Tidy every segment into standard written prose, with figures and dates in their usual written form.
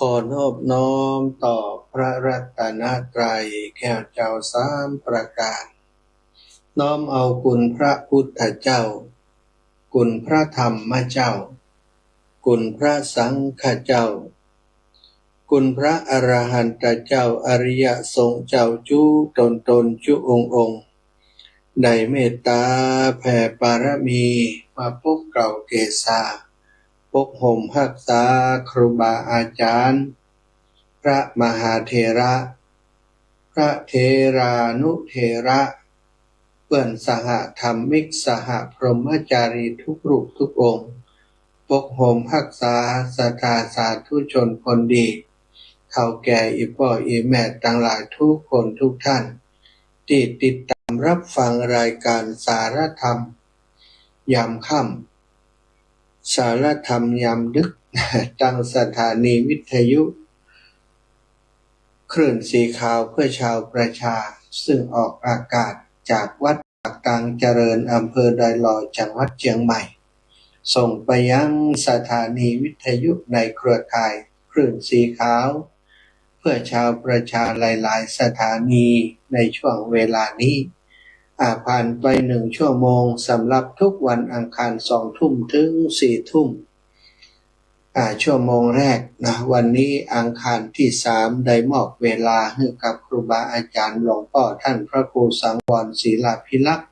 ขอนอบน้อมต่อพระรัตนตรัยแก้วเจ้าสามประการน้อมเอาคุณพระพุทธเจ้าคุณพระธรรมเจ้าคุณพระสังฆเจ้าคุณพระอรหันตเจ้าอริยสงฆ์เจ้าจุตนจุองค์ได้เมตตาแผ่ปารมีมาปกเกล้าเกศาปกห่มรักษาครูบาอาจารย์พระมหาเถระพระเถรานุเถระเพื่อนสหธรรมิกสหพรหมจารีทุกรูปทุกองค์ปกห่มรักษาศรัทธาสาธุชนคนดีเฒ่าแก่อีพ่ออีแม่ทั้งหลายทุกคนทุกท่านที่ติดตามรับฟังรายการสารธรรมยามค่ำสารธรรมยามดึกตั้งสถานีวิทยุคลื่นสีขาวเพื่อชาวประชาซึ่งออกอากาศจากวัดปากกลางเจริญอำเภอดอยหล่อจังหวัดเชียงใหม่ส่งไปยังสถานีวิทยุในเครือข่ายคลื่นสีขาวเพื่อชาวประชาหลายๆสถานีในช่วงเวลานี้ผ่านไป1 ชั่วโมงสำหรับทุกวันอังคาร2 ทุ่มถึง4 ทุ่มชั่วโมงแรกนะวันนี้อังคารที่3ได้มอบเวลาให้กับครูบาอาจารย์หลวงพ่อท่านพระครูสังวรศิลาภิลักษ์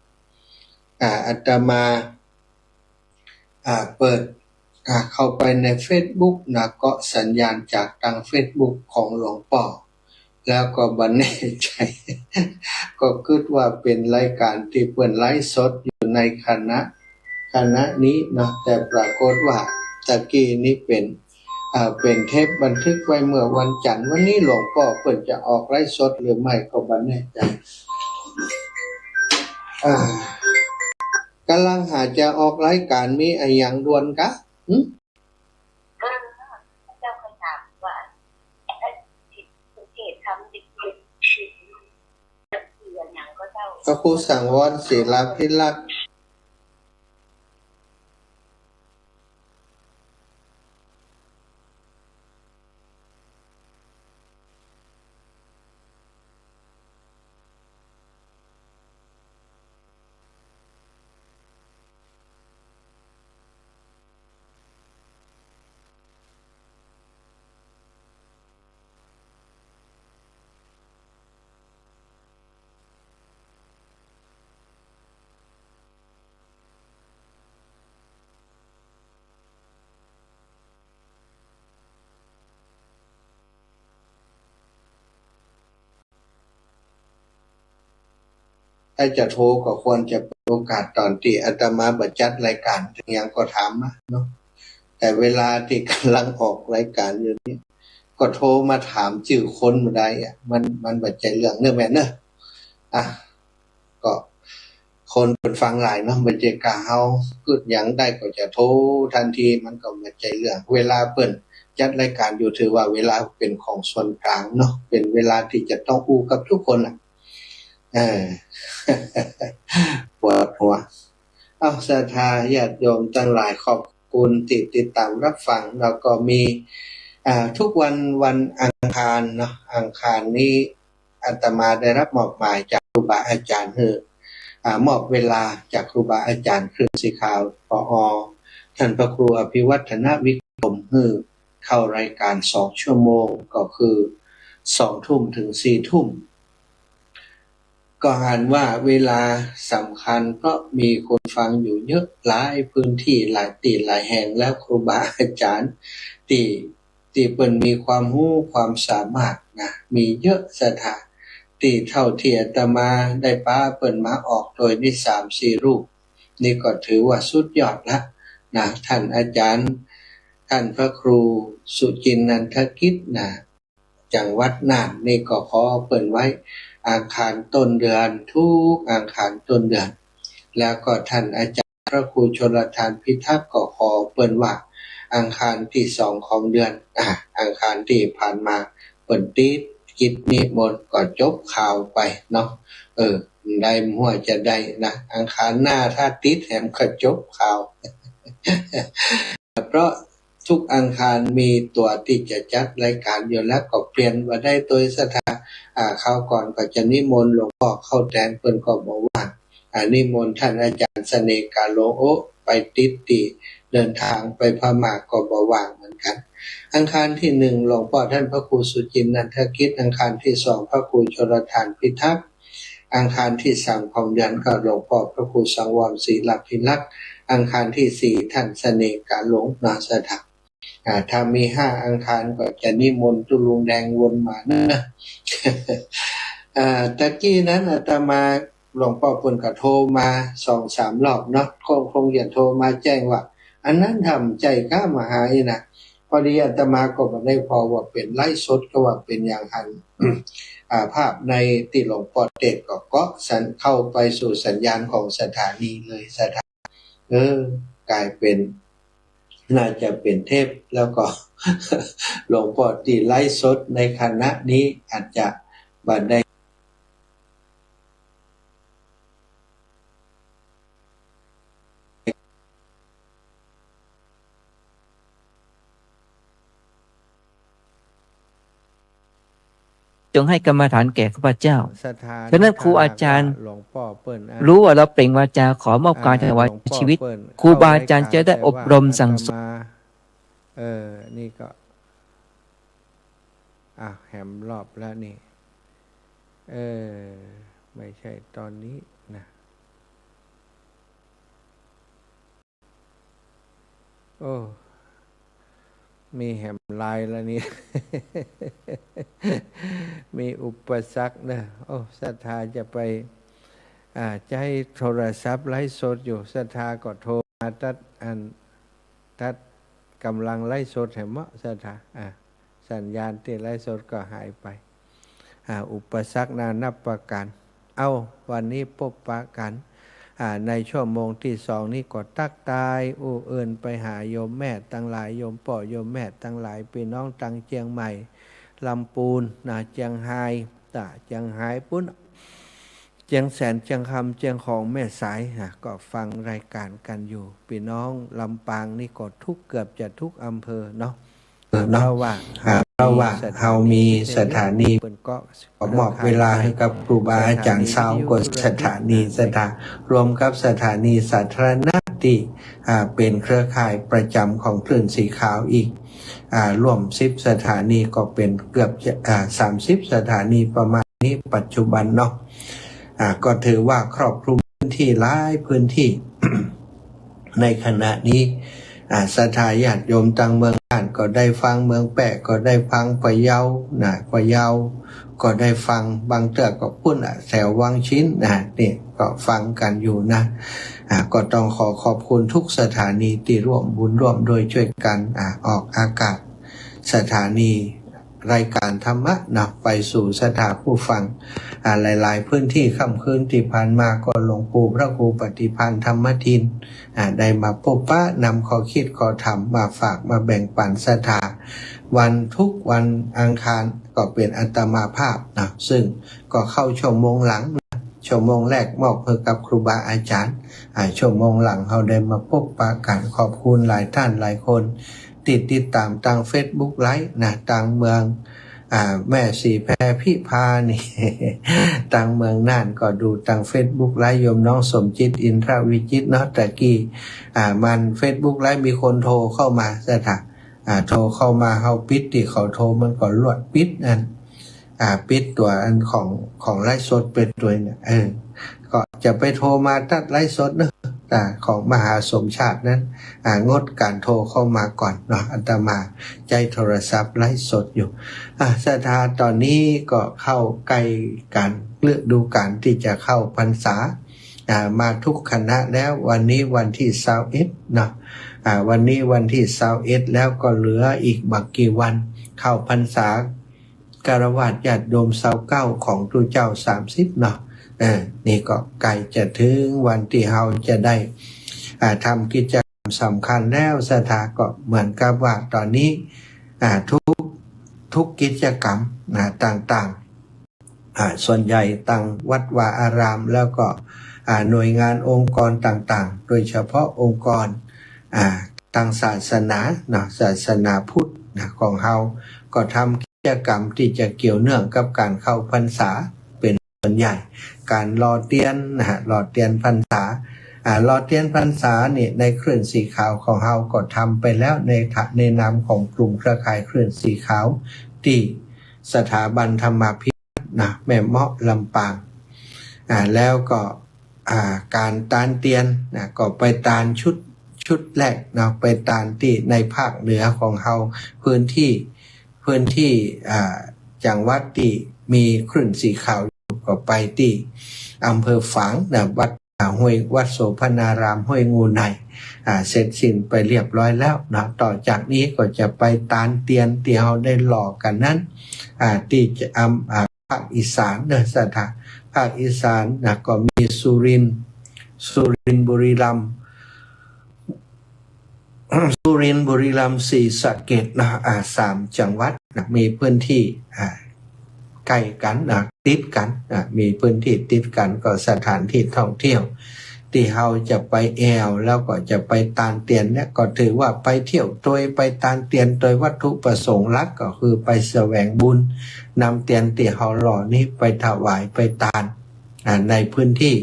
อาตมาเปิดเข้าไปใน Facebook นะก็สัญญาณจากทาง Facebook ของหลวงพ่อแล้วก็บันแน่ใจก็คิดว่าเป็นรายการที่เปิดไลฟ์สดอยู่ในคณะนี้นะแต่ปรากฏว่าตะกี้นี้เป็นเทปบันทึกไว้เมื่อวันจันทร์วันนี้หลวงพ่อเพิ่นจะออกไลฟ์สดหรือไม่ก็บันแน่ใจกำลังหาจะออกรายการมีอะไรอย่างด่วนกะเจ้าเคยถามว่าสังเกตทำดิบจะเปลี่ยนอย่างก็เจ้าพระครูสังวรศิลาภิลักษ์ถ้าจะโทรก็ควรจะเปิดโอกาสตอนที่อาตมาบัดจัดรายการอย่างก็ถามมาเนาะแต่เวลาที่กำลังออกรายการอยู่นี้ก็โทรมาถามชื่อคนบ่ได้มันบัดใจเรื่องเนอะแม่เนอะก็คนเพิ่นฟังหลายเนาะบัดใจกะเฮาคิดหยังได้ก็จะโทรทันทีมันก็บัดใจเรื่องเวลาเพิ่นจัดรายการอยู่ถือว่าเวลาเป็นของส่วนกลางเนาะเป็นเวลาที่จะต้องอู้กับทุกคนน่ะปวดหัวศรัทธาญาติโยมทั้งหลายขอบคุณที่ติดตามรับฟังแล้วก็มีทุกวันอังคารเนาะอังคารนี้อาตมาได้รับมอบหมายจากครูบาอาจารย์มอบเวลาจากครูบาอาจารย์คลื่นสีขาวปอท่านพระครูอภิวัฒนวิกรมเข้ารายการ2 ชั่วโมงก็คือ2 ทุ่มถึง4 ทุ่มก็อ่านว่าเวลาสำคัญเพราะมีคนฟังอยู่เยอะหลายพื้นที่หลายที่หลายแห่งแล้วครูบาอาจารย์ที่เพิ่นมีความรู้ความสามารถนะมีเยอะสถานที่เท่าที่อาตมาได้พาเพิ่นมาออกโดยนี่3-4 รูปนี่ก็ถือว่าสุดยอดละนะท่านอาจารย์ท่านพระครูสุจินนันทกิจนะจังหวัดน่านนี่ก็ขอเพิ่นไว้อังคารต้นเดือนทุกอังคารต้นเดือนแล้วก็ท่านอาจารย์พระครูชลทานพิทักษ์ก็ขอเปิ้นว่าอังคารที่2ของเดือนอังคารที่ผ่านมาเปิ้นติดกิจนิมนต์ก็จบข่าวไปเนาะได้มั่วจะได้นะอังคารหน้าถ้าติดแถมก็จบข่าวเพราะ ทุกอังคารมีตัวที่จะจัดรายการอยู่แล้วก็เปลี่ยนมาได้โดยสถาคราวก่อนก็จะนิมนต์หลวงพ่อเข้าแทนเพิ่นก็บอกว่านิมนต์ท่านอาจารย์เสน่ห์กาโลโอไปติดติเดินทางไปพม่าก็บ่ว่างเหมือนกันอังคารที่1หลวงพ่อท่านพระครูสุจินต์นันทกิจอังคารที่2พระครูชลทานพิทักษ์อังคารที่3ของเดือนก็หลวงพ่อพระครูสังวรศรีลักษิลักษณ์อังคารที่4ท่านเสน่ห์กาหลงนาสถาถ้ามี5อังคารก็จะนิมนต์ตุลุงแดงวนมานะตะกี้นั้นอาตมาหลวงพ่อเพิ่นก็โทรมา 2-3 รอบเนาะคงจะโทรมาแจ้งว่าอันนั้นทำใจกล้ามาหาอีนะพอดีอาตมาก็บ่ได้พอว่าเป็นไลฟ์สดก็ว่าเป็นอย่างหันภาพในที่หลวงพ่อเทศก็สันเข้าไปสู่สัญญาณของสถานีเลยกลายเป็นน่าจะเป็นเทพแล้วก็ หลวงพ่อที่ไลฟ์สดในคณะนี้อาจจะบ่ได้จงให้กรรมฐานแก่ข้าพเจ้า สถา ฉะนั้นครูอาจารย์ หลวงพ่อเปิ้น รู้ว่าเราเปล่งวาจาขอมอบการถวายชีวิต ครูบาอาจารย์จะได้อบรมสั่งสอน นี่ก็แหมรอบแล้วนี่ไม่ใช่ตอนนี้นะโอ้มีแหมลายแล้วนี่ มีอุปสรรคนะโอ้ศรัทธาจะไปจะให้โทรศัพท์ไลฟ์สดอยู่ศรัทธาก็โทรมาตัดกำลังไลฟ์สดแห่งมะศรัทธาสัญญาณที่ไลฟ์สดก็หายไปอุปสรรคนานับประการวันนี้พบปะกันในชั่วโมงที่2นี้ก็ตักตายเอิ้นไปหาโยมแม่ตั้งหลายโยมป่อโยมแม่ตั้งหลายพี่น้องตั้งเชียงใหม่ลำพูนเชียงไฮ้เชียงไฮ้ปุ้นเชียงแสนเชียงคำเชียงของแม่สายก็ฟังรายการกันอยู่พี่น้องลำปางนี่ก็เกือบจะทุกอำเภอเนาะเพราะว่าเรามีสถานีก็มอบเวลาให้กับครูบาอาจารย์20 กว่าสถานีรวมกับสถานีสาธารณะที่เป็นเครือข่ายประจำของคลื่นสีขาวอีกรวม10 สถานีก็เป็นเกือบ30 สถานีประมาณนี้ปัจจุบันเนาะก็ถือว่าครอบคลุมพื้นที่หลายพื้นที่ ในขณะนี้ศรัทธาญาติโยมต่างเมืองน่านก็ได้ฟังเมืองแปะก็ได้ฟังพะเยาก็ได้ฟังบางเตื้อก็พุ่นแถววังชิ้นนี่ก็ฟังกันอยู่นะก็ต้องขอบคุณทุกสถานีที่ร่วมบุญร่วมโดยช่วยกันออกอากาศสถานีรายการธรรมะไปสู่สถานผู้ฟังหลายๆพื้นที่ค่ำคืนที่ผ่านมาก็หลวงปู่พระครูปฏิพันธ์ธรรมทินได้มาพบปะนำข้อคิดข้อธรรมมาฝากมาแบ่งปันศรัทธาทุกวันอังคารก็เป็นอัตมาภาพซึ่งก็เข้าชั่วโมงหลังชั่วโมงแรกมอบให้กับครูบาอาจารย์ชั่วโมงหลังเขาได้มาพบปะกันขอบคุณหลายท่านหลายคนติดตามทาง Facebook ไลฟ์ต่างเมืองแม่สีแพรพิพานี่ ต่างเมืองน่านก็ดูทาง Facebook ไลฟ์โยมน้องสมจิตอินทรวิจิตรเนาะตะกี้มัน Facebook ไลฟ์มีคนโทรเข้ามาซะค่ะโทรเข้ามาเฮาปิดที่เขาโทรมันก็ลวดปิดนั่นปิดตัวอันของไลฟ์สดเป็นตัวเนี่ยก็จะไปโทรมาตัดไลฟ์สดเนาะของมหาสมชาตินั้นงดการโทรเข้ามาก่อนเนาะอาตมาใจโทรศัพท์ไลฟ์สดอยู่ศรัทธาตอนนี้ก็เข้าใกล้กันฤดูกาลที่จะเข้าพรรษามาทุกคณะแล้ววันนี้วันที่21เนาะวันนี้วันที่21แล้วก็เหลืออีกบักกี่วันเข้าพรรษาคฤหัสถ์ญาติโยม29ของตุเจ้า30เนาะนี่ก็ใกล้จะถึงวันที่เราจะได้ทำกิจกรรมสำคัญแล้วศรัทธาก็เหมือนกับว่าตอนนี้ทุกกิจกรรมต่างๆส่วนใหญ่ต่างวัดวาอารามแล้วก็หน่วยงานองค์กรต่างๆโดยเฉพาะองค์กร ทางศาสนานะศาสนาพุทธนะของเฮาก็ทำกิจกรรมที่จะเกี่ยวเนื่องกับการเข้าพรรษาเป็นส่วนใหญ่การรอเตียนนะฮะรอเตียนพรรษารอเตียนพรรษาเนี่ยในคลื่นสีขาวของเฮาก็ทำไปแล้วในนามของกลุ่มเครือข่ายคลื่นสีขาวที่สถาบันธรรมาภิบาลนะแม่เมาะลำปางแล้วก็การตานเตียนนะก็ไปตานชุดแรกนะไปตานที่ในภาคเหนือของเฮาพื้นที่จังหวัดที่มีคลื่นสีขาวก็ไปที่อำเภอฝางนะวัดโสพนารามห้วยงูในเสร็จสิ้นไปเรียบร้อยแล้วนะต่อจากนี้ก็จะไปตานเตียนที่เราได้หล่อกันนั้นที่จะภาคอีสานเด้อสถานภาคอีสานนะก็มีสุรินทร์บุรีรัมย์ศรีสะเกษนะ3จังหวัดนะมีพื้นที่ใกล้กันนะติดกันนะมีพื้นที่ติดกันก็สถานที่ท่องเที่ยวที่เราจะไปแอวแล้วก็จะไปตานเตียนเนี่ยก็ถือว่าไปเที่ยวโดยไปตานเตียนโดยวัตถุประสงค์หลักก็คือไปแสวงบุญนำเตียนที่เราหล่อนี้ไปถวายไปตานในพื้นที่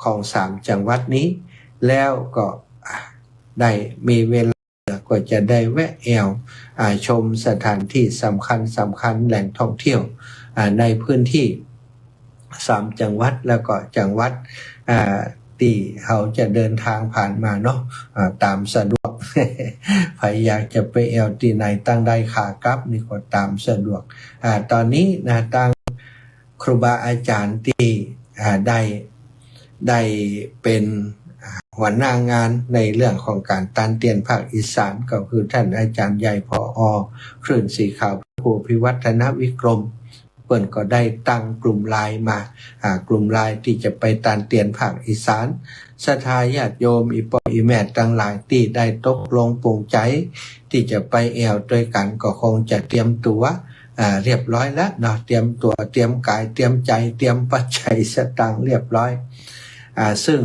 ของ3จังหวัดนี้แล้วก็ได้มีเวลาก็จะได้แวะแอวชมสถานที่สำคัญแหล่งท่องเที่ยวในพื้นที่3จังหวัดแล้วก็จังหวัดที่เขาจะเดินทางผ่านมาเนาะตามสะดวก ใครอยากจะไปแอวที่ไหนตั้งได้ขากลับนี่ก็ตามสะดวกตอนนี้นะตั้งครูบาอาจารย์ที่ได้เป็นหัวหน้างานในเรื่องของการตานเตียนภาคอีสานก็คือท่านอาจารย์ใหญ่ผอ.คลื่นสีขาวครูพิวัฒนวิกรมเปิ้นก็ได้ตั้งกลุ่มไลน์มากลุ่มไลน์ที่จะไปตานเตียนภาคอีสานศรัทธาญาติโยมอีปออีแม่ทั้งหลายที่ได้ตกลงปลงใจที่จะไปแอวด้วยกันก็คงจะเตรียมตัวเรียบร้อยแล้วเนาะเตรียมตัวเตรียมกายเตรียมใจเตรียมปัจจัยสตางค์เรียบร้อยซึ่ง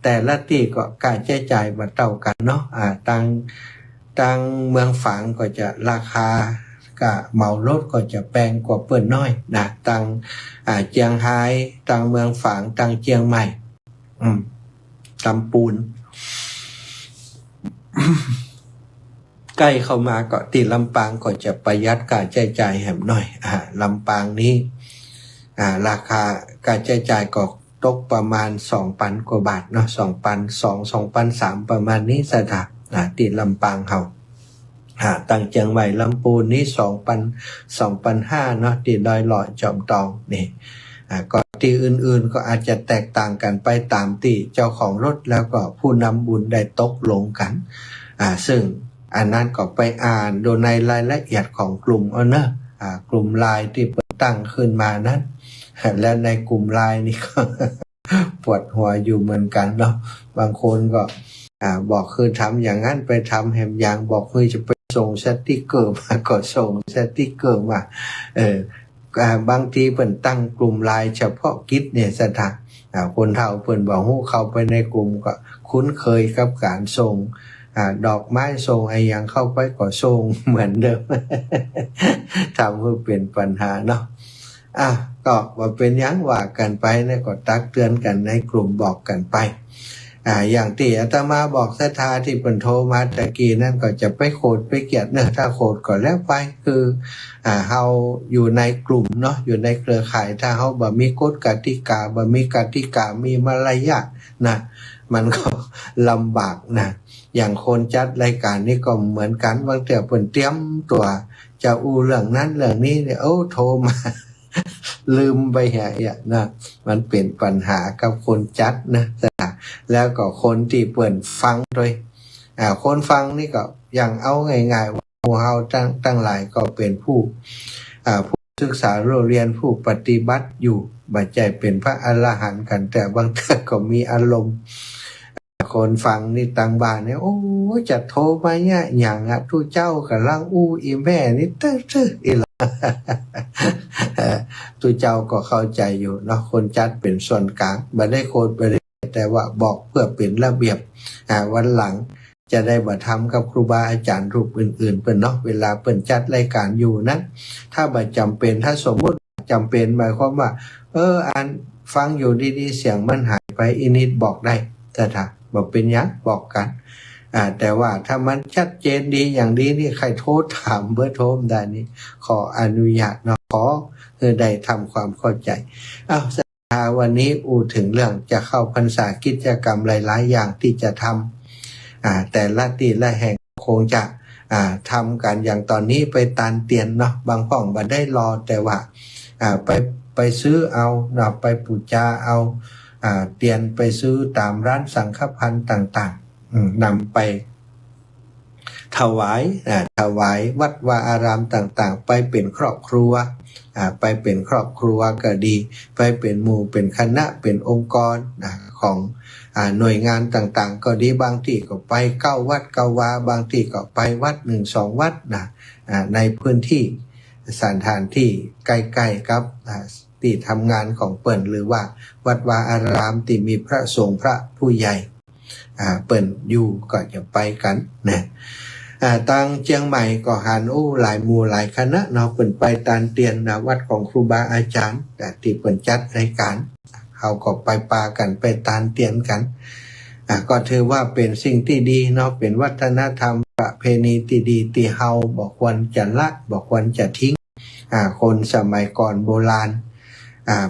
แต่ละที่ก็การใช้จ่ายมาเท่ากันเนาะตังเมืองฝางก็จะราคาก็เหมารถก็จะแพงกว่าเปิ้นน้อยนะตังเจียงไฮ้ตังเมืองฝางตังเจียงใหม่ลำปูน ใกล้เข้ามาก็ตีลำปางก็จะประหยัดการใช้จ่ายแหมหน่อยลำปางนี้ราคาการใช้จ่ายก็ตกประมาณ 2,000 กว่าบาทเนาะ 2,300 ประมาณนี้สถานที่ลำปางเฮาตั้งเชียงใหม่ลำปูนนี้ 2,500 เนาะที่ดอยหล่อจอมทองนี่ก็ที่อื่นๆก็อาจจะแตกต่างกันไปตามที่เจ้าของรถแล้วก็ผู้นำบุญได้ตกลงกันซึ่งอันนั้นก็ไปอ่านดูในรายละเอียดของกลุ่มเนอะกลุ่มไลน์ที่ตั้งขึ้นมานั้นและในกลุ่มไลน์นี่ก็ ปวดหัวอยู่เหมือนกันเนาะบางคนก็บอกคือทำอย่างนั้นไปทำแหมอย่างบอกคือจะไปส่งสติกเกอร์มาก็ส่งสติกเกอร์มาบางทีเพิ่นตั้งกลุ่มไลน์เฉพาะกิจเนี่ยสถานคนเฒ่าเพิ่นบอกฮู้เข้าไปในกลุ่มก็คุ้นเคยกับการส่งดอกไม้ส่งไอ้ยังเข้าไปก็ส่งเหมือนเดิม ทำให้เป็นปัญหาเนาะก็ว่าเป็นยังว่ากันไปเนี่ยก็ตักเตือนกันในกลุ่มบอกกันไปอย่างที่อาตมาบอกศรัทธาที่เพิ่นโทรมาตะกี้นั่นก็จะไปโคดไปเกียดเนอะถ้าโคดก็แล้วไปคือเฮาอยู่ในกลุ่มเนาะอยู่ในเครือข่ายถ้าเฮาบ่มีกฎกติกาบ่มีกติกามีมารยาทนะมันก็ลำบากนะอย่างคนจัดรายการนี่ก็เหมือนกันบางเทื่อเพิ่นเตรียมตัวจะอู้เรื่องนั้นเรื่องนี้เนี่ยโทรมา ลืมไปนะมันเป็นปัญหากับคนจัดนะแล้วก็คนที่เปิดฟังโดยคนฟังนี่ก็อย่างเอาง่ายๆว่าเฮาตั้งหลายก็เป็นผู้ศึกษาเรียนผู้ปฏิบัติอยู่บ่ใจเป็นพระอรหันต์กันแต่บางทีก็มีอารมณ์คนฟังนี่ต่างบ้านเนี่ยโอ้จะโทรมาเนี่ยอย่างทุเจ้ากำลังอู้อีแม่นี่ตื้ออีหล่ะ ทุเจ้าก็เข้าใจอยู่เนาะคนจัดเป็นส่วนกลางบ่ได้โคดบ่ได้แต่ว่าบอกเพื่อเป็นระเบียบวันหลัง จะได้บ่ทำกับครูบาอาจารย์รูปอื่นๆเปิ้นเนาะเวลาเปิ้นจัดรายการอยู่นั้นถ้าบ่จำเป็นถ้าสมมุติจำเป็นหมายความว่าอ่านฟังอยู่ดีๆเสียงมันหายไปอีนิดบอกได้แต่ถ้าบ่เป็นหยังบอกกันแต่ว่าถ้ามันชัดเจนดีอย่างนี้นี่ใครโทรถามเบอร์โทรได้นี่ขออนุญาตเนาะขอได้ทำความเข้าใจวันนี้ถึงเรื่องจะเข้าพรรษากิจกรรมหลายๆอย่างที่จะทำแต่ละที่ละแห่งคงจะทำกันอย่างตอนนี้ไปตานเตียนเนาะบางห้องบ่ได้รอแต่ว่าไปซื้อเอาไปปูจาเอาเตียนไปซื้อตามร้านสังฆพันธ์ต่างๆนำไปถวายวัดวาอารามต่างๆไปเป็นครอบครัวไปเป็นครอบครัวก็ดีไปเป็นหมู่เป็นคณะเป็นองค์กรของหน่วยงานต่างๆก็ดีบางที่ก็ไป9 วัด 9 วาบางที่ก็ไปวัด1-2 วัดในพื้นที่สถานที่ใกล้ๆกับที่ทำงานของเปิ้นหรือว่าวัดวาอารามที่มีพระสงฆ์พระผู้ใหญ่เปิ้นอยู่ก็จะไปกันนะตังเชียงใหม่ก็หันหลายหมู่หลายคณะเนาะเปิ้นไปตานเตียนวัดของครูบาอาจารย์ที่เปิ้นจัดรายการเขาก็ไปปากันไปตานเตียนกันก็ถือว่าเป็นสิ่งที่ดีเนาะเป็นวัฒนธรรมประเพณีที่ดีที่เฮาบ่ควรจะละบ่ควรจะทิ้งคนสมัยก่อนโบราณ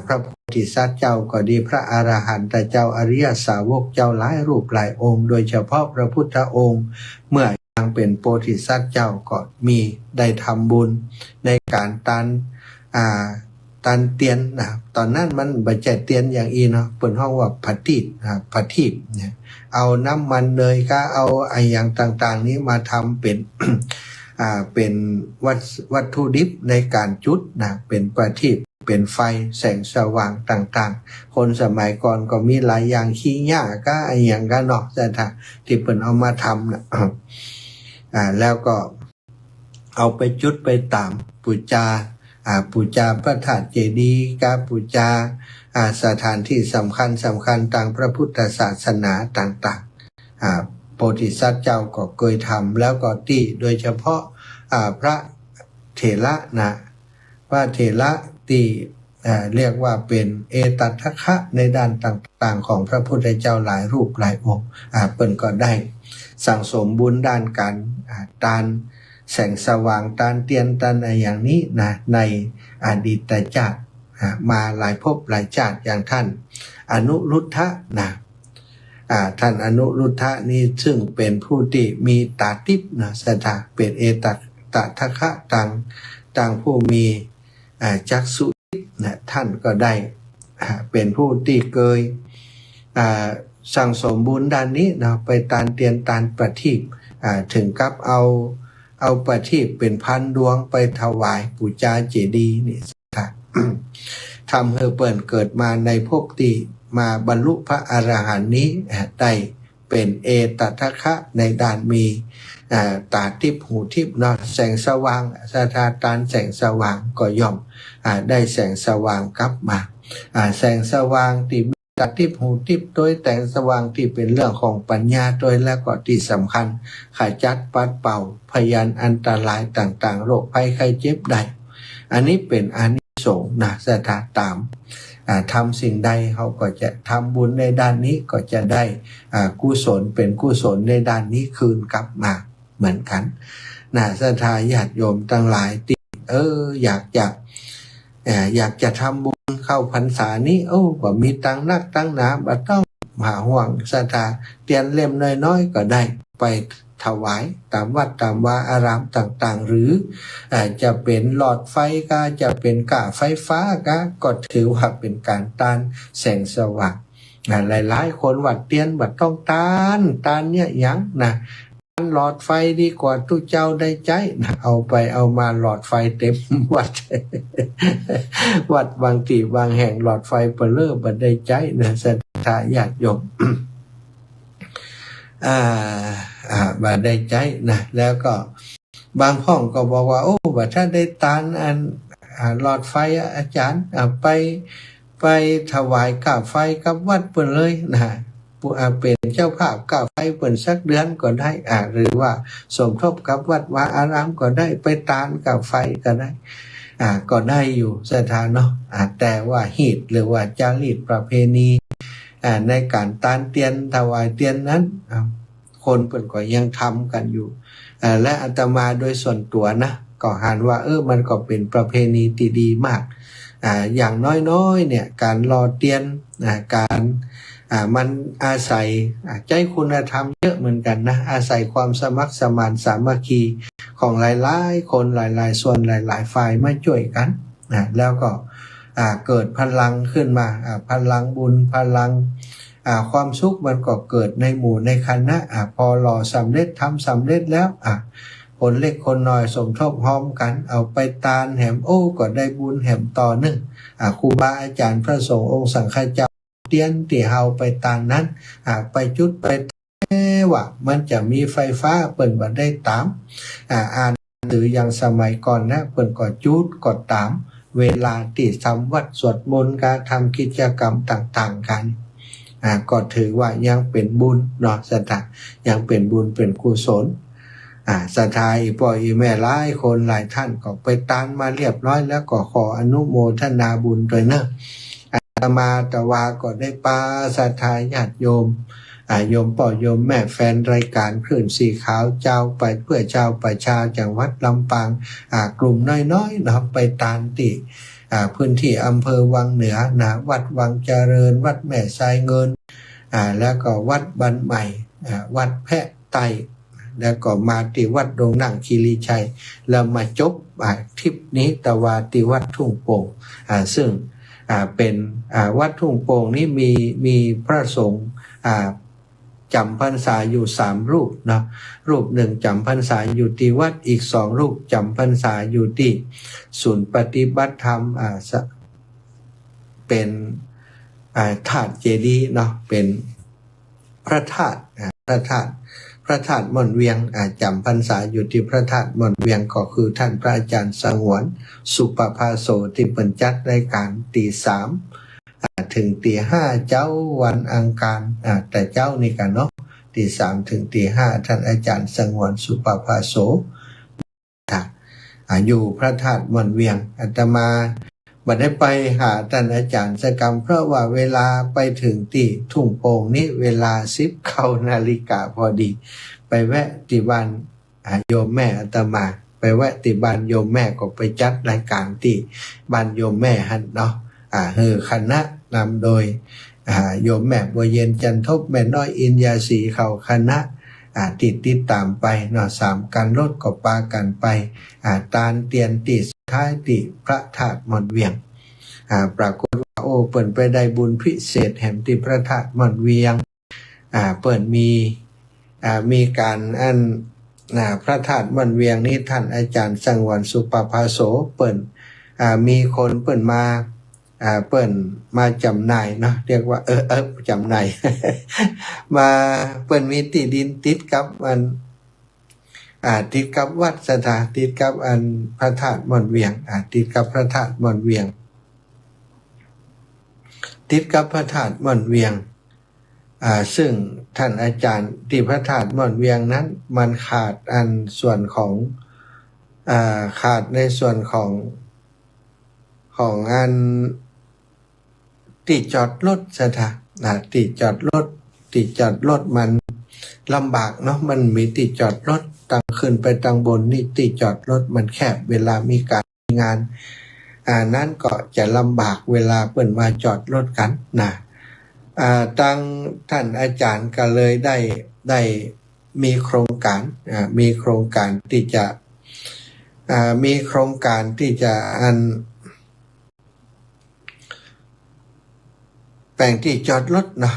พระโพธิสัตว์เจ้าก็ดีพระอรหันตเจ้าอริยสาวกเจ้าหลายรูปหลายองค์โดยเฉพาะพระพุทธองค์เมื่อยังเป็นโพธิสัตว์เจ้าก็มีได้ทำบุญในการตันเตียนตอนนั้นมันบ่ใช่เตียนอย่างอีเนาะเปิ้นฮ้องว่าผทีปเนี่ยเอาน้ำมันเนยก็เอาไอ้อย่างต่างๆนี้มาทำเป็นเป็นวัตถุดิบในการจุดเป็นประทีปเป็นไฟแสงสว่างต่างๆคนสมัยก่อนก็มีหลายอย่างขี้ยาก็ไอ้อย่างก็เนาะแต่ถ้าที่เปิ้นเอามาทำแล้วก็เอาไปจุดไปตามปูจาพระธาตุเจดีย์กับปูจาสถานที่สำคัญทางพระพุทธศาสนาต่างๆโพธิสัตว์เจ้าก็เคยทำแล้วก็ที่โดยเฉพาะพระเถระพระเถระที่เรียกว่าเป็นเอตัทคะในด้านต่างๆของพระพุทธเจ้าหลายรูปหลายองค์เปิ้นก็ได้สั่งสมบุญด้านการตานแสงสว่างตานเตียนตานอะไรอย่างนี้ในอดีตชาติมาหลายภพหลายชาติอย่างท่านอนุรุทธะท่านอนุรุทธะนี่ซึ่งเป็นผู้ที่มีตาทิพย์สถาเป็นเอตัตทะคะต่างผู้มีจักษุทิพย์ท่านก็ได้เป็นผู้ที่เคยสั่งสมบุญด้านนี้ไปตานเตียนตานประทีปถึงกับเอาประทีปเป็นพันดวงไปถวายปูจาเจดีย์นี่ทำให้เปิ้นเกิดมาในภพที่มาบรรลุพระอรหันต์นี้ได้เป็นเอตัทคะในด้านมีตาทิพย์หูทิพย์แสงสว่างสถาตานแสงสว่างก็ย่อมได้แสงสว่างกลับมาแสงสว่างที่ตาทิพย์หูทิพย์โดยแต่งสว่างที่เป็นเรื่องของปัญญาโดยและก็ที่สำคัญขจัดปัดเป่าพยานอันตรายต่างๆโรคภัยไข้เจ็บได้อันนี้เป็นอานิสงส์สถาตามทำสิ่งใดเขาก็จะทำบุญในด้านนี้ก็จะได้กุศลเป็นกุศลในด้านนี้คืนกลับมาเหมือนกันศรัทธาญาติโยมทั้งหลายที่อยากจะทำบุญเข้าพรรษานี้บ่มีตังนักตังหนาบ่ต้องหาห่วงศรัทธาเตียนเล่มน้อยๆก็ได้ไปถวายตามวัดตามวาอารามต่างๆหรือจะเป็นหลอดไฟก็จะเป็นกะไฟฟ้าก็ถือว่าเป็นการต้านแสงสว่างหลายๆคนวัดเตียนบ่ต้องต้านเนี่ยยังหลอดไฟดีกว่าทุกเจ้าได้ใจเอามาหลอดไฟเต็มวัด วัดบางที่บางแห่งหลอดไฟเปเล่อบ่ได้ใจศรัทธาญาติโยมบ่ได้ใจแล้วก็บางห้องก็บอกว่าว่าถ้าได้ตานหลอดไฟอาจารย์ไปถวายกาไฟกับวัดเปิ้นเลยปู เป็นเจ้าภาพก้าวไฟเปิ่นสักเดือนก็ได้หรือว่าสมทบกับวัดวาอารามก็ได้ไปตานกับไฟก็ได้ก็ได้อยู่สถานเนาะแต่ว่าฮีตหรือว่าจารีตประเพณีในการตานเตียนถวายเตียนนั้นคนเปิ่นก็ยังทำกันอยู่และอาตมาโดยส่วนตัวนะก็หันว่ามันก็เป็นประเพณีที่ดีมากอย่างน้อยๆเนี่ยการรอเตียนการมันอาศัยใจคุณธรรมเยอะเหมือนกันนะอาศัยความสมัครสมานสามัคคีของหลายๆคนหลายๆส่วนหลายๆฝ่ายมาช่วยกันแล้วก็เกิดพลังขึ้นมาพลังบุญพลังความสุขมันก็เกิดในหมู่ในคณะพอรอสำเร็จทำสำเร็จแล้วคนเล็กคนน้อยสมทบพร้อมกันเอาไปตานแหมก็ได้บุญแหมต่อหนึ่งครูบาอาจารย์พระสงฆ์องค์สังฆเจ้าเตียนที่เฮาไปตานนั้นไปจุดไปว่ามันจะมีไฟฟ้าเปิ่นบ่ได้ตามอ่านหรืออย่างสมัยก่อนนะเปิ่นก็จุดก็ตามเวลาที่ทำวัดสวดมนต์การทำกิจกรรมต่างๆกันก็ถือว่ายังเป็นบุญเนาะสถายังเป็นบุญเป็นกุศลศรัทธาอีพ่ออีแม่หลายคนหลายท่านก็ไปตานมาเรียบร้อยแล้วก็ขออนุโมทนาบุญด้วยเนอะอาตมาตะวาก็ได้ปาศรัทธาญาติโยมโยมพ่อโยมแม่แฟนรายการคลื่นสีขาวเจ้าไปเพื่อเจ้าประชาจังหวัดลำปางกลุ่มน้อยๆเนาะไปตานติพื้นที่อำเภอวังเหนือนะวัดวังเจริญวัดแม่ทรายเงินแล้วก็วัดบันใหม่วัดแพะไตแล้วก็มาที่วัดดงนั่งคีรีชัยแล้วมาจบทริปนี้ตะวาที่วัดทุ่งโป่งซึ่งเป็นวัดทุ่งโป่งนี้มีพระสงฆ์จำพรรษาอยู่3รูปเนาะรูปหนึ่งจำพรรษาอยู่ที่วัดอีก2รูปจำพรรษาอยู่ที่ศูนย์ปฏิบัติธรรมเป็นธาตุเจดีย์เนาะเป็นพระธาตุพระธาตุม่อนเวียงจำพรรษาอยู่ที่พระธาตุม่อนเวียงก็คือท่านพระอาจารย์สงวนสุปภาโสที่เปิ่นจัดรายการตี 3ถึงตี 5เจ้าวันอังคารแต่เจ้านี่กันเนาะตี 3ถึงตี 5ท่านอาจารย์สงวนสุปภาโสอยู่พระธาตุม่อนเวียงอาตมาบัดได้ไปหาท่านอาจารย์สกรรมเพราะว่าเวลาไปถึงที่ทุ่งโป่งนี่เวลา10 นาฬิกาพอดีไปแวะที่บ้านโยมแม่อาตมาไปแวะที่บ้านโยมแม่ก็ไปจัดรายการที่บ้านโยมแม่หันเนาะคณะนำโดยโยมแม่บัวเย็นจันทบแม่น้อยอินยาศรีเขาคณะติดตามไปเนาะ3การรถก็ปากันไปตานเตียนติสุดท้ายติพระธาตุม่อนเวียงปรากฏว่าเปิ่นไปได้บุญพิเศษแห่งที่พระธาตุม่อนเวียงเปิ่นมีการพระธาตุม่อนเวียงนี้ท่านอาจารย์สังวรสุปภาโสเปิ่นมีคนเปิ่นมาจำหน่ายเนาะเรียกว่าจำหน่าย มาเปิ่นมีที่ดินติดกับติดกับวัดสถานติดกับพระธาตุม่อนเวียงติดกับพระธาตุม่อนเวียงติดกับพระธาตุม่อนเวียงซึ่งท่านอาจารย์ที่พระธาตุม่อนเวียงนั้นมันขาดส่วนของขาดในส่วนของที่จอดรถสถานที่จอดรถมันลำบากเนาะมันมีที่จอดรถตั้งขึ้นไปตั้งบนนี่ที่จอดรถมันแคบเวลามีการงานนั้นก็จะลำบากเวลาเปิ่นมาจอดรถกันนะตั้งท่านอาจารย์ก็เลยได้มีโครงการที่จะแปลงที่จอดรถนะ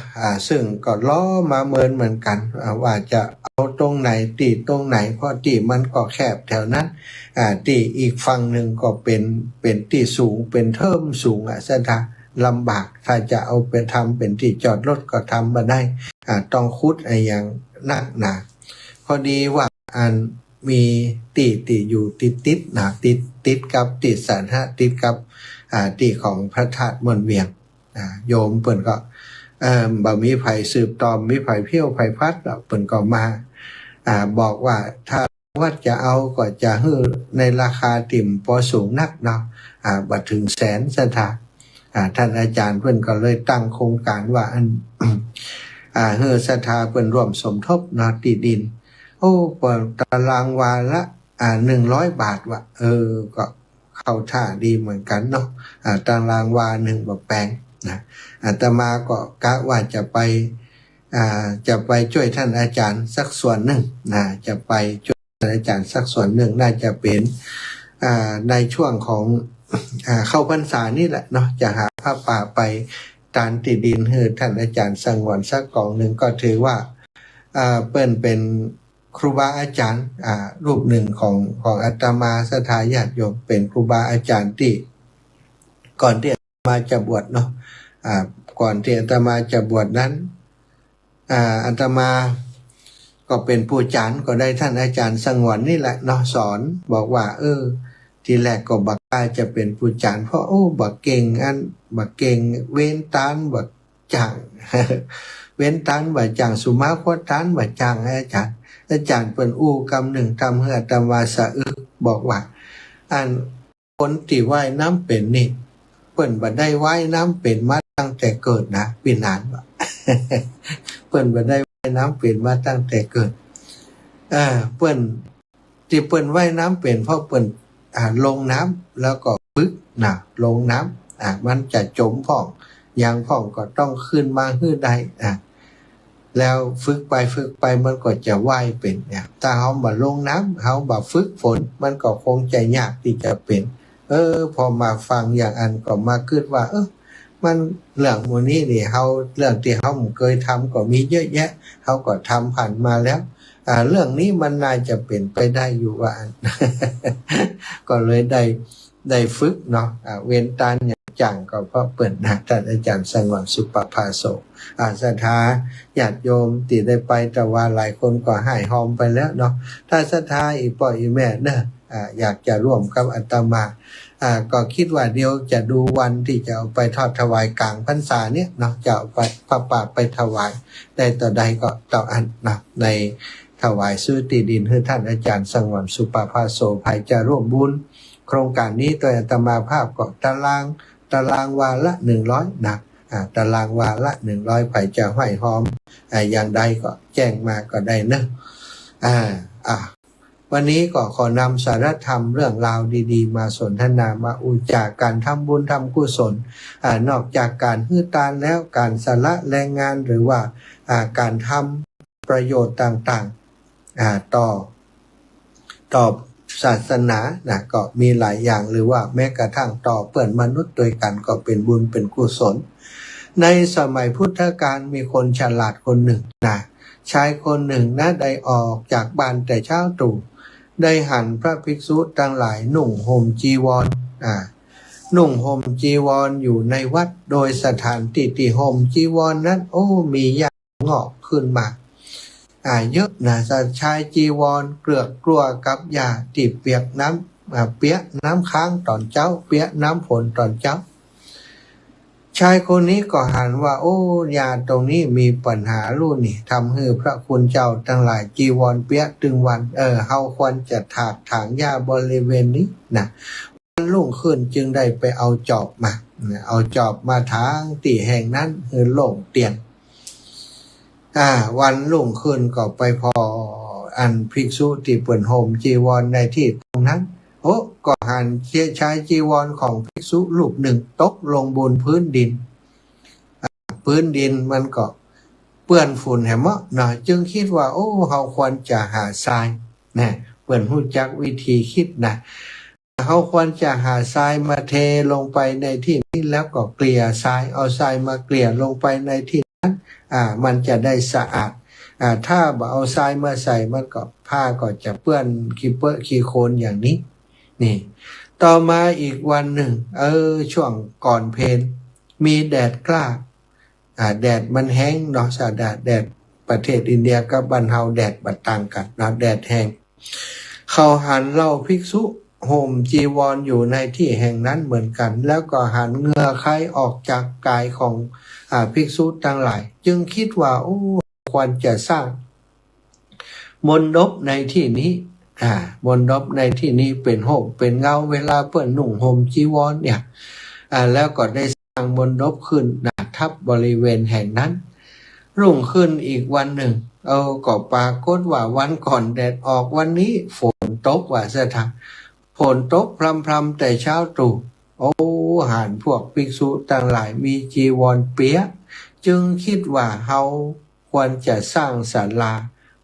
ซึ่งก็ล้อมาเหมือนกันว่าจะเอาตรงไหนตีตรงไหนเพราะตีมันก็แคบแถวนั้นตีอีกฝั่งหนึ่งก็เป็นตีสูงเป็นเทิมสูงสถานลำบากถ้าจะเอาไปทำเป็นที่จอดรถก็ทำมาได้ต้องคุดอย่างหนักหนาพอดีว่ามีตีอยู่ติดนะติดกับติดสถานติดกับตีของพระธาตุม่อนเวียงโยมเปิ่นก็ บ่มีไผสืบตอมมีไผเพี้ยวไผพัดดอกเพิ่นก็มาบอกว่าถ้าวัดจะเอาก็จะฮื้อในราคาติ่มพอสูงนักเนาะบ่ถึงแสนศรัทธาท่านอาจารย์เพิ่นก็เลยตั้งโครงการว่าอัน ฮื้อศรัทธาเพิ่นร่วมสมทบเนาะที่ดินโอ้เปิดตารางวาละ100 บาทว่ะก็เข้าท่าดีเหมือนกันเนาะตารางวาหนึ่งบ่แพงนะอาตมาก็กะว่าจะไปช่วยท่านอาจารย์สักส่วนหนึ่งนะจะไปช่วยท่านอาจารย์สักส่วนหนึ่งน่าจะเป็นในช่วงของเข้าพรรษานี่แหละเนาะจะหาผ้าป่าไปตานติดินให้ท่านอาจารย์สังวรสักกองหนึ่งก็ถือว่าเปิ้นเป็นครูบาอาจารย์รูปหนึ่งของอาตมาศรัทธาญาติโยมเป็นครูบาอาจารย์ที่ก่อนที่อาตมาจะบวชเนาะก่อนที่อาตมาจะบวชนั้นอาตมาก็เป็นผู้จารย์ก็ได้ท่านอาจารย์สังวรนี่แหละเนาะสอนบอกว่าทีแรกก็บักกล้าจะเป็นผู้จารย์เพราะบักเก่งบักเก่งเว้นตานบักจัง เว้นตานบักจังสุมาพจน์ตานบักจังให้อาจารย์เปิ้นกำหนึ่งทำให้อาตมาสะอึกบอกว่าคนที่ว่ายน้ำเป็นนี่เปิ้นบ่ได้ว่ายน้ำเป็นมาตั้งแต่เกิดนะปีนานบ่ เปิ้นบ่ได้ว่ายน้ำเป็นมาตั้งแต่เกิดเปิ้นที่เปิ้นว่ายน้ำเป็นเพราะเปิ้นลงน้ำแล้วก็ฝึกนะลงน้ำมันจะจมพ่องอย่างพ่องก็ต้องขึ้นมาฮื้อได้แล้วฝึกไปมันก็จะว่ายเป็นเนี่ยถ้าเฮาบ่ลงน้ำเฮาบ่ฝึกฝนมันก็คงจะยากที่จะเป็นพอมาฟังอย่างอันก็มาคิดว่ามันเรื่องหมู่นี้นี่เฮาเรื่องที่เฮาเคยทำก็มีเยอะแยะเฮาก็ทำผ่านมาแล้วเรื่องนี้มันน่าจะเป็นไปได้อยู่ว่า ก็เลยได้ฝึกเนาะเว้นตานอย่างจังก็เพราะเปิดนะท่านอาจารย์สังวรสุปภาโสศรัทธาญาติโยมที่ได้ไปแต่ว่าหลายคนก็หายหอมไปแล้วเนาะถ้าศรัทธาอีพ่ออีแม่เนอะอยากจะร่วมกับอาตมาก็คิดว่าเดี๋ยวจะดูวันที่จะเอาไปทอดถวายกลางพรรษาเนี่ยเนาะจะเอาไปพระป่าไปถวายได้ต่อใดก็ต่ออันนะในถวายซื้อที่ดินให้ท่านอาจารย์สังวรสุปภาโสภัยจะร่วมบุญโครงการนี้โดยอาตมาภาพก็ตารางวาละ100นะตารางวาละ100ภัยจะห้อยหอมอย่างใดก็แจ้งมาก็ได้เนอะวันนี้ก็ขอนำสาระธรรมเรื่องราวดีๆมาสนทนามาอุจาการทำบุญทำกุศลนอกจากการฮื้อตานแล้วการสละแรงงานหรือว่าการทำประโยชน์ต่างๆต่อศาสนานะก็มีหลายอย่างหรือว่าแม้กระทั่งต่อเพื่อนมนุษย์ด้วยกันก็เป็นบุญเป็นกุศลในสมัยพุทธกาลมีคนฉลาดคนหนึ่งนะชายคนหนึ่งนะได้ออกจากบ้านแต่เช้าตรู่ได้หันพระภิกษุทั้งหลายนุ่งห่มจีวรนุ่งห่มจีวรอยู่ในวัดโดยสถานที่ห่มจีวรนั้นมีหญ้างอกขึ้นมาเยอะนะชายจีวรเกลือกกลัวกับหญ้าที่เปียกน้ำค้างตอนเช้าเปียกน้ำฝนตอนเช้าชายคนนี้ก็หันว่าหญ้าตรงนี้มีปัญหาลู่นี่ทำให้พระคุณเจ้าทั้งหลายจีวรเปียกตึงวันเฮาควรจะถางหญ้าบริเวณนี้นะวันรุ่งขึ้นจึงได้ไปเอาจอบมาถางที่แห่งนั้นคือโล่งเตียนวันรุ่งขึ้นก็ไปพออันภิกษุที่เปิ่นห่มจีวรในที่ตรงนั้นก็หันชายจีวรของภิกษุรูปหนึ่งตกลงบนพื้นดินมันก็เปื้อนฝุ่นแหมะหน่อยจึงคิดว่าเฮาควรจะหาทรายนะเปิ่นรู้จักวิธีคิดนะเฮาควรจะหาทรายมาเทลงไปในที่นี้แล้วก็เกลี่ยทรายเอาทรายมาเกลี่ยลงไปในที่นั้นมันจะได้สะอาดถ้าบ่เอาทรายมาใส่มันก็ผ้าก็จะเปื้อนขี้โคลนอย่างนี้นี่ต่อมาอีกวันหนึ่งช่วงก่อนเพลมีแดดกล้าแดดมันแห้งเนาะแดดประเทศอินเดียกับบ้านเฮาแดดบัดต่างกันนะแดดแห้งเขาหันเล่าภิกษุ ห่มจีวรอยู่ในที่แห่งนั้นเหมือนกัน แล้วก็หันเหงื่อใครออกจากกายของภิกษุทั้งหลาย จึงคิดว่าโอ้ควรจะสร้างมณฑปในที่นี้มณฑปในที่นี้เป็นห่มเป็นเงาเวลาเปิ้นนุ่งห่มจีวรเนี่ยแล้วก็ได้สร้างมณฑปขึ้นทับบริเวณแห่งนั้นรุ่งขึ้นอีกวันหนึ่งก็ปรากฏว่าวันก่อนแดดออกวันนี้ฝนตกว่าซะทักฝนตกพรำๆแต่เช้าตรู่หานพวกภิกษุต่างหลายมีจีวรเปียกจึงคิดว่าเฮาควรจะสร้างศาลา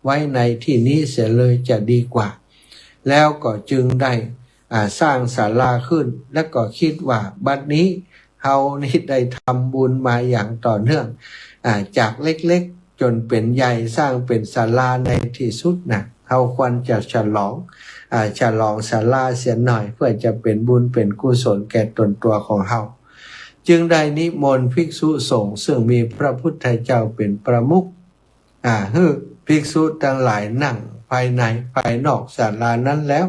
ไว้ในที่นี้เสียเลยจะดีกว่าแล้วก็จึงได้สร้างศาลาขึ้นแล้วก็คิดว่าบัดนี้เฮานี่ได้ทำบุญมาอย่างต่อเนื่องจากเล็กๆจนเป็นใหญ่สร้างเป็นศาลาในที่สุดนะเฮาควรจะฉลองศาลาเสียหน่อยเพื่อจะเป็นบุญเป็นกุศลแก่ตนตัวของเฮาจึงได้นิมนต์ภิกษุสงฆ์ซึ่งมีพระพุทธเจ้าเป็นประมุขให้ภิกษุทั้งหลายนั่งภายในภายนอกศาลานั้นแล้ว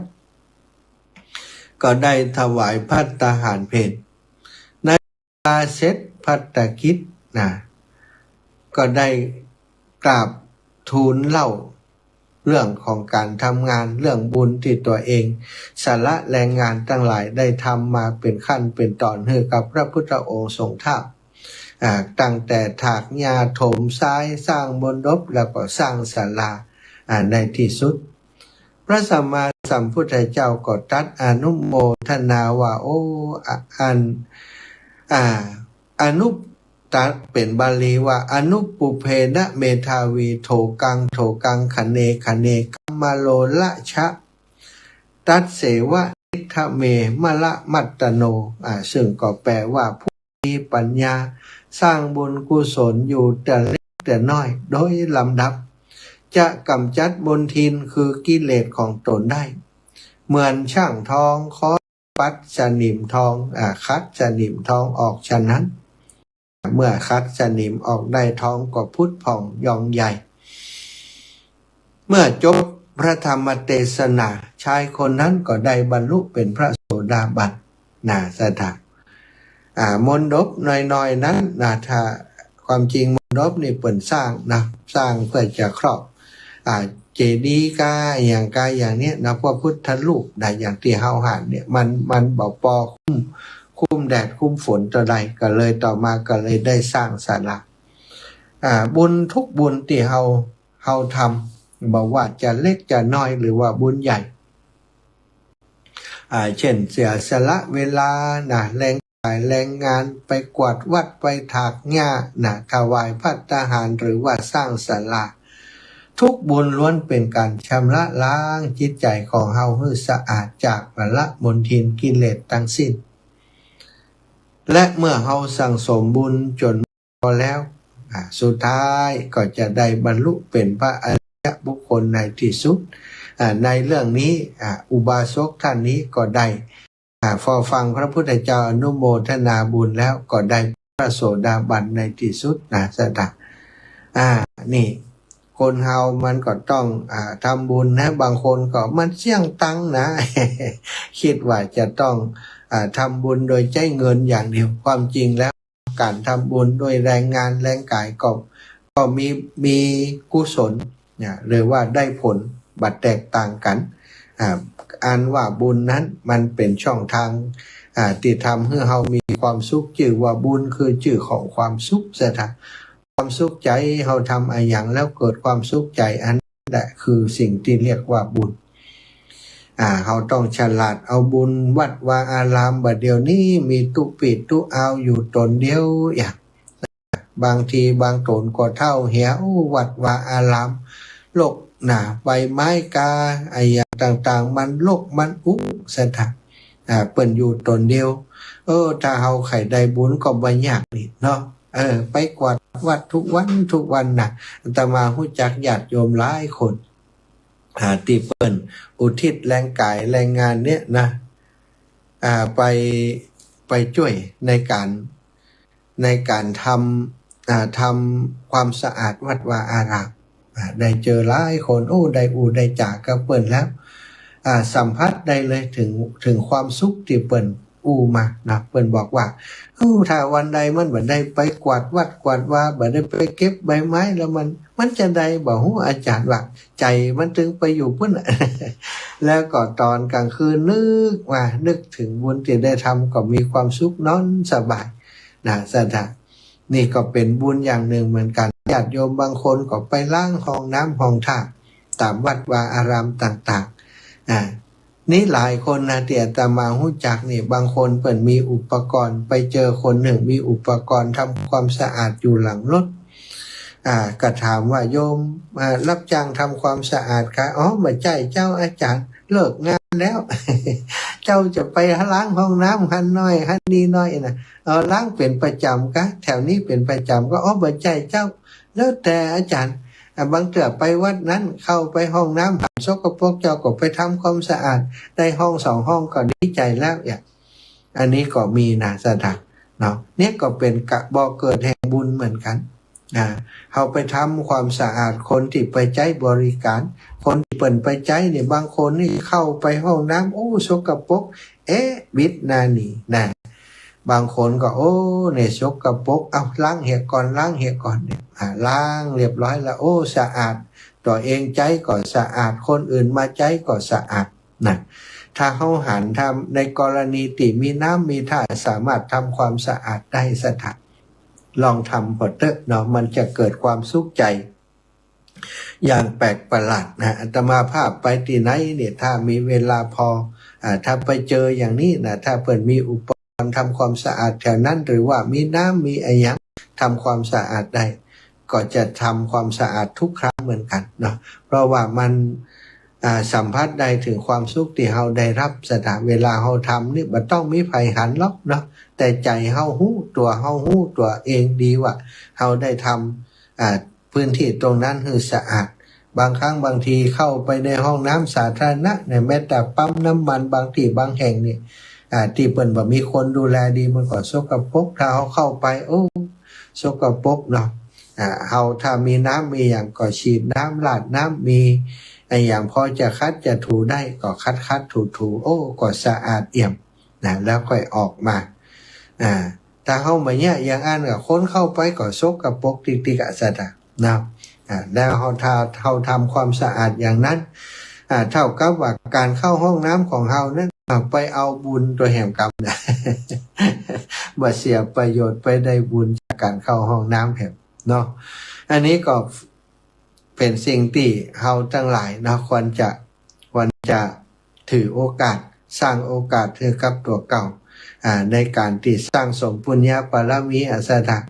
ก็ได้ถวายภัตตาหารเพลในเวลาเสร็จภัตตกิจก็ได้กราบทูลเล่าเรื่องของการทำงานเรื่องบุญที่ตัวเองสละแรงงานทั้งหลายได้ทำมาเป็นขั้นเป็นตอนให้กับพระพุทธองค์ทรงทราบตั้งแต่ถากหญ้าถมทรายสร้างมณฑปแล้วก็สร้างศาลาในที่สุดพระสัมมาสัมพุทธเจ้าก็ตรัสอนุโมทนาว่าอนุตรัสเป็นบาลีว่าอนุปุเพนะเมธาวีโถกังคเนกัมมาโลละชะตัสเสวะนิทะเมมะละมัตตโนซึ่งก็แปลว่าผู้มีปัญญาสร้างบุญกุศลอยู่แต่เล็กแต่น้อยโดยลำดับจะกำจัดมลทินคือกิเลสของตนได้เหมือนช่างทองค้อนปัดสนิมทองคัดสนิมทองออกฉะนั้นเมื่อคัดสนิมออกได้ทองก็พุทธผ่องยองใหญ่เมื่อจบพระธรรมเทศนาชายคนนั้นก็ได้บรรลุเป็นพระโสดาบันสถานมณฑปน้อยๆนั้นถ้าความจริงมณฑปนี่เปิ่นสร้างสร้างเพื่อจะครอบเจดีย์อย่างเนี้ยพระพุทธรูปอย่างที่เฮาหานเนี่ยมันบ่พอคุ้มแดดคุ้มฝนต่อใดก็เลยต่อมาก็เลยได้สร้างศาลาบุญทุกบุญที่เฮาทำบอกว่าจะเล็กจะน้อยหรือว่าบุญใหญ่เช่นเสียสละเวลาแรงงานไปกวาดวัดไปถากหญ้าถวายภัตตาหารหรือว่าสร้างศาลาทุกบุญล้วนเป็นการชำระล้างจิตใจของเฮาให้สะอาดจากละมลทินกิเลสทั้งสิ้นและเมื่อเฮาสั่งสมบุญจนพอแล้วสุดท้ายก็จะได้บรรลุเป็นพระอริยบุคคลในที่สุดในเรื่องนี้อุบาสกท่านนี้ก็ได้พอฟังพระพุทธเจ้าอนุโมทนาบุญแล้วก็ได้พระโสดาบันในที่สุดสถานนี่คนเฮามันก็ต้องทำบุญบางคนก็มันเสี่ยงตังนะ คิดว่าจะต้องทำบุญโดยใช้เงินอย่างเดียวความจริงแล้วการทำบุญด้วยแรงงานแรงกายก็มีกุศลหรือว่าได้ผลบัดแตกต่างกันอันว่าบุญนั้นมันเป็นช่องทางที่ทำให้เฮามีความสุขชื่อว่าบุญคือชื่อของความสุขความสุขใจเฮาทำอะไรอย่างแล้วเกิดความสุขใจอันนั้นแหละคือสิ่งที่เรียกว่าบุญเฮาต้องฉลาดเอาบุญวัดวาอารามบัดเดี๋ยวนี้มีตุปิดตุเอาอยู่ตนเดียวอย่างบางทีบางตนก็เท่าเหี่ยววัดวาอารามโลกใบไม้กาไอ้อย่างต่างๆมันโลกมันสถานเปิ่นอยู่ตนเดียวถ้าเฮาไข่ได้บุญก็บ่ยากนี่เนาะไปกวาดวัดทุกวันอาตมารู้จักญาติโยมหลายคนที่เปิ้นอุทิศแรงกายแรงงานเนี่ยไปช่วยในการทำความสะอาดวัดวาอารามได้เจอหลายคนได้จากกับเปิ้นแล้ว สัมผัสได้เลยถึงความสุขที่เปิ่นอู้มานะเปิ่นบอกว่าถ้าวันใดมันบ่ได้ไปกวาดวัดกวาดว่าบ่ได้ไปเก็บใบไม้แล้วมันจะได้บ่ฮู้อาจารย์ว่าใจมันถึงไปอยู่พุ่น แล้วก็ตอนกลางคืนนึกถึงบุญที่ได้ทำก็มีความสุขนอนสบายนะสถานี่ก็เป็นบุญอย่างหนึ่งเหมือนกันญาติโยมบางคนก็ไปล้างห้องน้ำห้องท่าตามวัดวาอารามต่างๆนี่หลายคนนะที่อาตมารู้จักนี่บางคนเปิ่นมีอุปกรณ์ไปเจอคนหนึ่งมีอุปกรณ์ทำความสะอาดอยู่หลังรถก็ถามว่าโยมรับจ้างทำความสะอาดคะไม่ใช่เจ้าอาจารย์เลิกงานแล้ว เจ้าจะไปล้างห้องน้ำหันน้อยหันนี้น้อยนะล้างเป็นประจำกะแถวนี้เป็นประจำก็ไม่ใช่เจ้าแล้วแต่อาจารย์บางเถื่อไปวัดนั้นเข้าไปห้องน้ำผ่านสกปรกเจ้าก็ไปทำความสะอาดได้ห้อง2 ห้องก็ดีใจแล้วอันนี้ก็มีนะสถานเนาะเนี่ยก็เป็นบ่อเกิดแห่งบุญเหมือนกันเขาไปทำความสะอาดคนที่ไปใช้บริการคนที่เปิ่นไปใช้เนี่ยบางคนนี่เข้าไปห้องน้ำสกปรกบิดนานี่นะบางคนก็เนี่ยสกปรกเอาล้างเหี่ยก่อนเนี่ยล้างเรียบร้อยแล้วสะอาดตัวเองใจก็สะอาดคนอื่นมาใจก็สะอาดนะถ้าเขาหันทำในกรณีที่มีน้ำมีท่าสามารถทำความสะอาดได้สถานลองทำพอเถอะเนาะมันจะเกิดความสุขใจอย่างแปลกประหลาดนะอาตมาภาพไปที่ไหนเนี่ยถ้ามีเวลาพอถ้าไปเจออย่างนี้นะถ้าเปิดมีอุปกรณ์ทำความสะอาดแถวนั้นหรือว่ามีน้ำมีอะไรอย่างทำความสะอาดได้ก็จะทำความสะอาดทุกครั้งเหมือนกันเนาะเพราะว่ามันสัมผัสได้ถึงความสุขที่เราได้รับสถานเวลาเราทำนี่มันต้องมีไผหันหรอกเนาะแต่ใจเฮาฮู้ตัวเองดีว่าเฮาได้ทำพื้นที่ตรงนั้นให้สะอาดบางครั้งบางทีเข้าไปในห้องน้ำสาธารณะในแม้แต่ปั๊มน้ำมันบางที่บางแห่งนี่ที่เปิ้นบ่มีคนดูแลดีมันก็สกปรกถ้าเฮาเข้าไปสกปรกเนาะเฮาถ้ามีน้ำมีอย่างก็ฉีดน้ำลาดน้ำมีอย่างพอจะคัดจะถูได้ก็คัดถูก็สะอาดเอี่ยมนะแล้วค่อยออกมาถ้าเข้ามาเนี่ยอย่างอันกับคนเข้าไปก็ซกกับปกติกะสัตว์นะแล้วเขาทำความสะอาดอย่างนั้นเท่ากับว่าการเข้าห้องน้ำของเรานั้นไปเอาบุญตัวแห่งกรรมนะ บ่เสียประโยชน์ไปได้บุญจากการเข้าห้องน้ำแห่งเนาะอันนี้ก็เป็นสิ่งที่เราทั้งหลายนะควรจะถือโอกาสสร้างโอกาสให้กับตัวเก่าในการที่สร้างสมปุญญาบารมีสถาน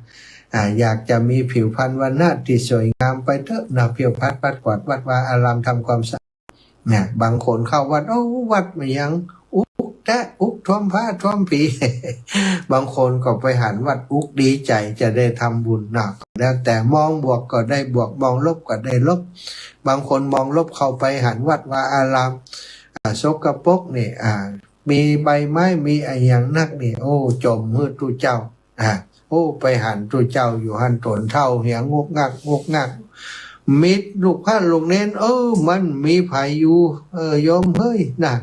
อยากจะมีผิวพรรณวรรณะที่สวยงามไปเถอะนะผิวพรรณปัดกวาดวัดวาอารามทำความสะอาดบางคนเข้าวัดวัดไม่ยังอุกท่วมผ้าท่วมผี บางคนก็ไปหันวัดอุกดีใจจะได้ทำบุญนะแล้วแต่มองบวกก็ได้บวกมองลบก็ได้ลบบางคนมองลบเข้าไปหันวัดวาอารามสกปรกนี่มีใบไม้มีอะไรอย่างนักนี่จมมือตุเจ้าไปหันตุเจ้าอยู่หันตนเท่าเหียงงกงักมิดลูกพระลูกเน้นมันมีไผอยู่โยมเฮ้ยนะ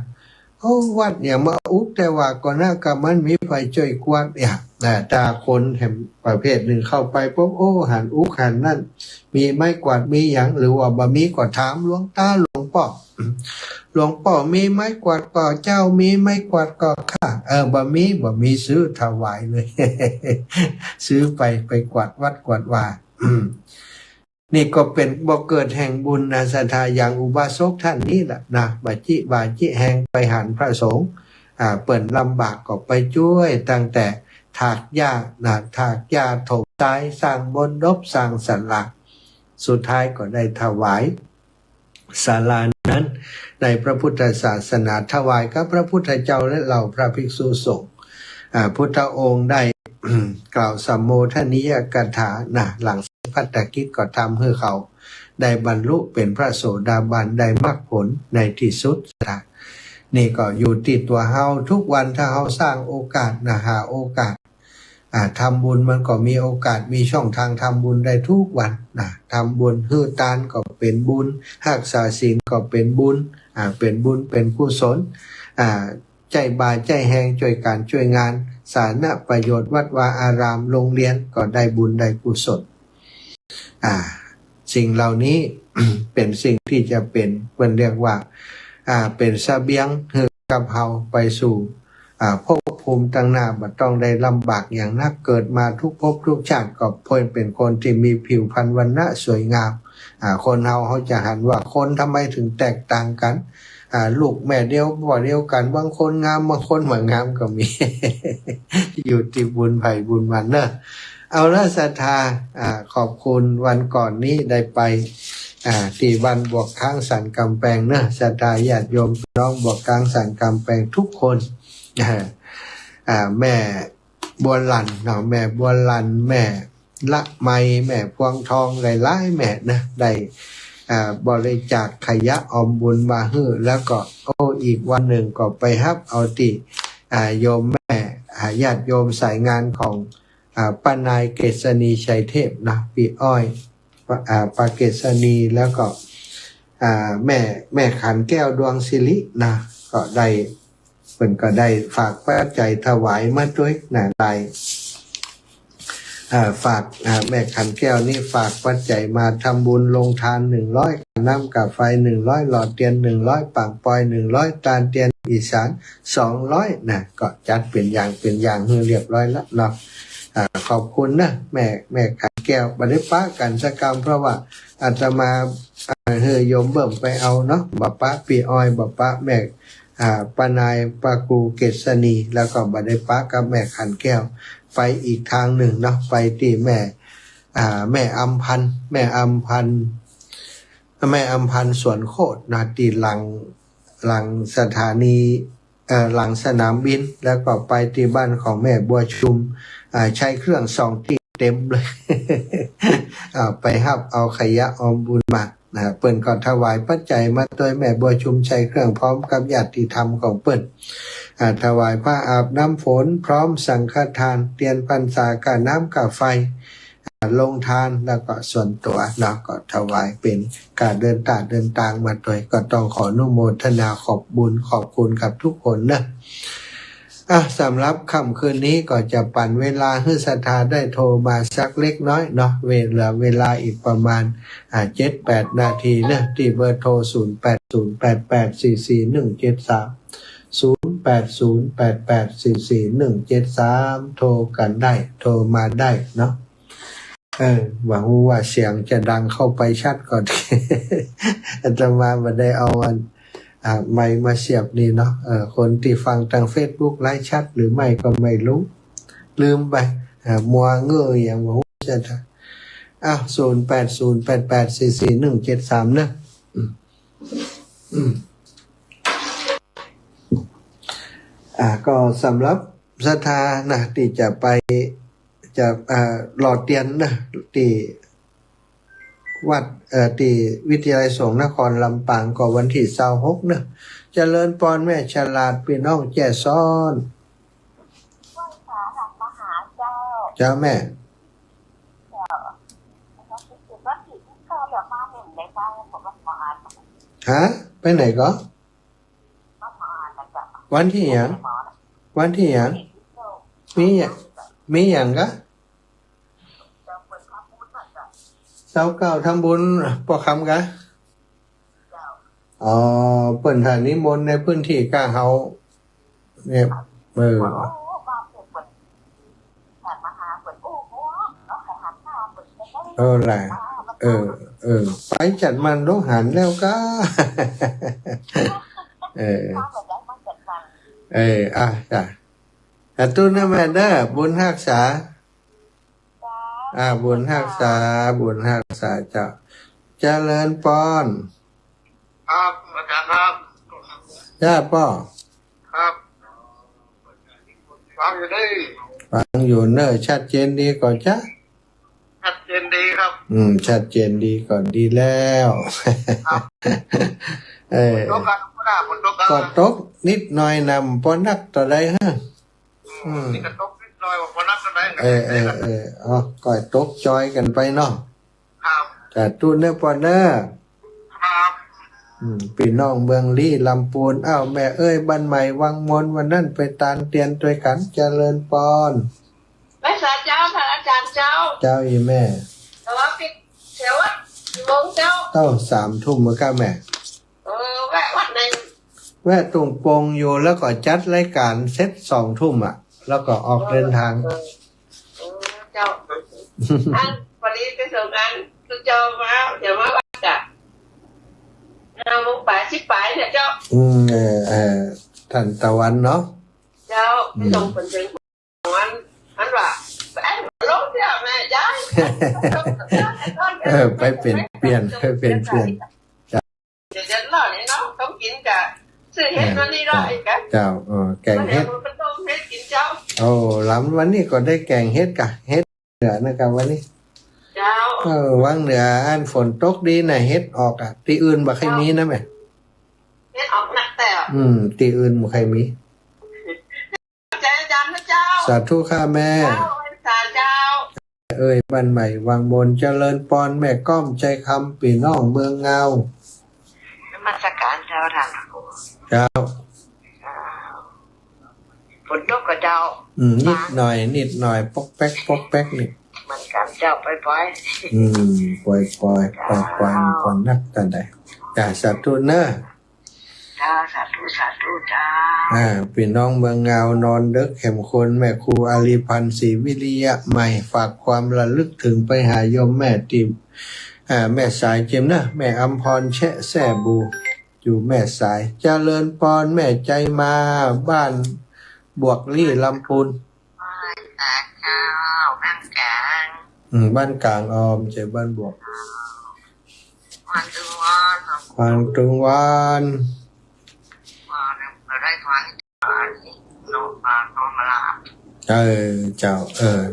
วัดเนี่ยมาอุกแต่ว่าก่อนหน้ากับมันมีไผจ่อยกวาดตาคนแห่งประเภทหนึ่งเข้าไปปุ๊บหันอุกหันนั่นมีไม้กวาดมีอย่างหรือว่าบ่มีก็ถามหลวงตาหลวงพ่อมีไม้กวาดก่อเจ้ามีไม้กวาดก่อข้าบ่มีซื้อถวายเลย ซื้อไปกวาดวัดกวาดว่านี่ก็เป็นบ่เกิดแห่งบุญนะศรัทธาอย่างอุบาสกท่านนี้แหละนะบาจิแห่งไปหันพระสงฆ์เปิ่นลำบากก็ไปช่วยตั้งแต่ถากหญ้าถมทรายสร้างมณฑปสร้างศาลาสุดท้ายก็ได้ถวายศาลานั้นในพระพุทธศาสนาถวายกับพระพุทธเจ้าและเหล่าพระภิกษุสงฆ์พุทธองค์ได้ กล่าวสัมโมทนิยกถาหลังพัตตกิจก็ทำให้เขาได้บรรลุเป็นพระโสดาบันได้มรรคผลในที่สุดนี่ก็อยู่ติดตัวเฮาทุกวันถ้าเฮาสร้างโอกาสหาโอกาสทำบุญมันก็มีโอกาสมีช่องทางทำบุญได้ทุกวันทำบุญฮื้อตานก็เป็นบุญรักษาศีลก็เป็นบุญ เป็นบุญเป็นกุศลใจบาใจแหงช่วยการช่วยงานสาธารณประโยชน์วัดวาอารามโรงเรียนก็ได้บุญได้กุศลสิ่งเหล่านี้ เป็นสิ่งที่จะเป็นเรียกว่าเป็นเสบียงให้กับเฮาไปสู่ภพภูมิตั้งหน้าบ่ต้องได้ลำบากอย่างนักเกิดมาทุกภพทุกชาติก็เพิ่นเป็นคนที่มีผิวพรรณวรรณะสวยงามคนเฮาเขาจะหันว่าคนทำไมถึงแตกต่างกันลูกแม่เดียวบ่เดียวกันบางคนงามบางคนบ่งามก็มี อยู่ที่บุญไผบุญมันเนอะเอาละศรัทธาขอบคุณวันก่อนนี้ได้ไปที่บ้านบวกข้างสันกำแพงเนอะศรัทธาญาติโยมน้องบวกข้างสันกำแพงทุกคนแม่บัวลันเนาะแม่บัวลันแม่ละไมแม่พวงทองหลายๆแม่นะได้บริจาคขยะออมบุญมาให้แล้วก็อีกวันหนึ่งก็ไปรับเอาติโยมแม่ญาติโยมสายงานของป้านายเกษณีชัยเทพนะพี่อ้อยป้าเกษณีแล้วก็แม่ขันแก้วดวงศิรินะก็ได้เพิ่นก็ได้ฝากปัจจัยถวายมาด้วยนะได้ฝากแม่ขันแก้วนี่ฝากปัจจัยมาทำบุญลงทาน100น้ำกับไฟ100หลอดเทียน100ปังปอย100ตาลเทียนอีสาน200นะก็จัดเป็นอย่างให้เรียบร้อยแล้วเนาะขอบคุณนะแม่ขันแก้วบ่ได้ปะกันสักกรรมเพราะว่าอาตมาเฮยโยมเบิ่มไปเอาเนาะบ่ปะปีอ้อยบ่ปะแม่ป้านายป้าครูเกษณีแล้วก็บ่ได้ปะกับแม่ขันแก้วไปอีกทางหนึ่งเนาะไปที่แม่อำพันธ์แม่อำพันธ์สวนโคตรนะที่หลังสถานีหลังสนามบินแล้วก็ไปที่บ้านของแม่บัวชุมใช้เครื่อง2ที่เต็มเลย ไปรับเอาขยะออมบุญมาเปิ้นก็ถวายปัจจัยมาโดยแม่บัวชุมใช้เครื่องพร้อมกับญาติธรรมของเปิ้นถวายผ้าอาบน้ำฝนพร้อมสังฆทานเตียนพรรษากับน้ำกับไฟลงทานแล้วก็ส่วนตัวเนาะก็ถวายเป็นการเดินทางมาโดยก็ต้องขออนุโมทนาขอบบุญขอบคุณกับทุกคนนะสำหรับค่ำคืนนี้ก็จะปั่นเวลาให้ศรัทธาได้โทรมาสักเล็กน้อยเนาะเวลาอีกประมาณ7-8 นาทีนะที่เบอร์โทร0808844173 โทรกันได้โทรมาได้เนาะหวังว่าเสียงจะดังเข้าไปชัดก่อน อาตมาบ่ได้เอาไมค์มาเสียบนี่เนาะคนที่ฟังทาง Facebook ไลฟ์ชัดหรือไม่ก็ไม่รู้ลืมไปมัวเงยอย่างว่าจะ0808844173นะก็สำหรับศรัทธานะที่จะไปหลอดเตียนนะที่วัดที่วิทยาลัยสงฆ์นครลำปางก็วันที่26นะเจริญพรแม่ฉลาดพี่น้องแจ้ซ้อนเจ้าแม่ฮะไปไหนก็วันที่หยังมีอย่างกะเจ้าเก่าทำบุญปอคำกะเปิ่นฐานนิมนต์ในพื้นที่กาเฮาเนี่ยแหละไปจัดมันต้องหันแล้วก็จ้ะตุ้นนะแม่เด้อบุญรักษาบุญรักษาเจ้าเจริญพรครับอาจารย์ครับจ้าป้อครับฟังอยู่ดีฟังอยู่เนอะชัดเจนดีก่อนจ้ะชัดเจนดีครับชัดเจนดีก่อนดีแล้วก็ตกนิดหน่อยนำพอนักต่อใดฮะนี่ก็ตกนิดหน่อยว่าพอนักต่อใดก็ตกจอยกันไปเนาะครับแต่ตู้เนื้อปอนเนอร์ครับ พี่น้องเมืองลี่ลำพูนอ้าวแม่เอ้ยบ้านใหม่วังมนวันนั้นไปตานเตียนด้วยกันเจริญปอน ไม่สาเจ้าท่านอาจารย์เจ้า เจ้าอีแม่ แต่ว่าปิดเสียวัดกี่โมงเจ้า เต้า3 ทุ่มมื้อก้าแม่ แวะวัดหนึ่ง แวะตุงโปงอยู่แล้วก็จัดรายการเซต2 ทุ่มอ่ะ แล้วก็ออกเดินทาง เจ้าอันวันนี้ไปส่งอันคือเจ้ามาเดี๋ยวมาวัดจ้ะเอามุกป่าชิบป่ายเนี่ยเจ้า ท่านตะวันเนาะ เจ้าไปส่งคนถึงอันว่าไอ้รถเนี่ยแม่ย้าย ไปเปลี่ยนเดี๋ยวหล่อเนี่ยเนาะต้องกินกับซื้อเห็ดนั่นนี่ได้กัน เจ้าแกงเฮ็ด มันต้องเห็ดกินเจ้า โอ้ล้ำวันนี้ก็ได้แกงเฮ็ดกะเฮ็ดเหนือนะครับวันนี้ เจ้า วังเหนืออันฝนตกดีน่ะเฮ็ดออกอ่ะที่อื่นบ่ค่อยมีนะแม่ เห็ดออกหนักแต่ ที่อื่นบ่ค่อยมี เจ้าจำนะเจ้า สาธุค่ะแม่ เจ้าสาเจ้า เอ้ยบ้านใหม่วังบนเจริญปอนแม่ก้อมใจคำพี่น้องเมืองเงาน มัสการเจ้าท่าน เจ้า ฝนตกกับเจ้า นิดหน่อยปอกแป๊กนี่ เหมือนกันเจ้าไป ปล่อยก่อนนักแต่ใดจ้าสาธุเนอะ เจ้าสาธุเจ้า พี่น้องเมืองเงานอนเด็กเข้มข้นแม่ครูอาลีพันธ์ศรีวิริยะใหม่ฝากความระลึกถึงไปหาโยมแม่ติมแม่สายเจมนะแม่อำพรแชะแซ่บูอยู่แม่สายเจริญปอนแม่ใจมาบ้านบวกลี่ลำพูน เจ้าบ้านกลาง บ้านกลางออมใจบ้านบวก วันตุวัน ฟังตรงวัน เราได้ทวารนอนมาลาบ เจ้า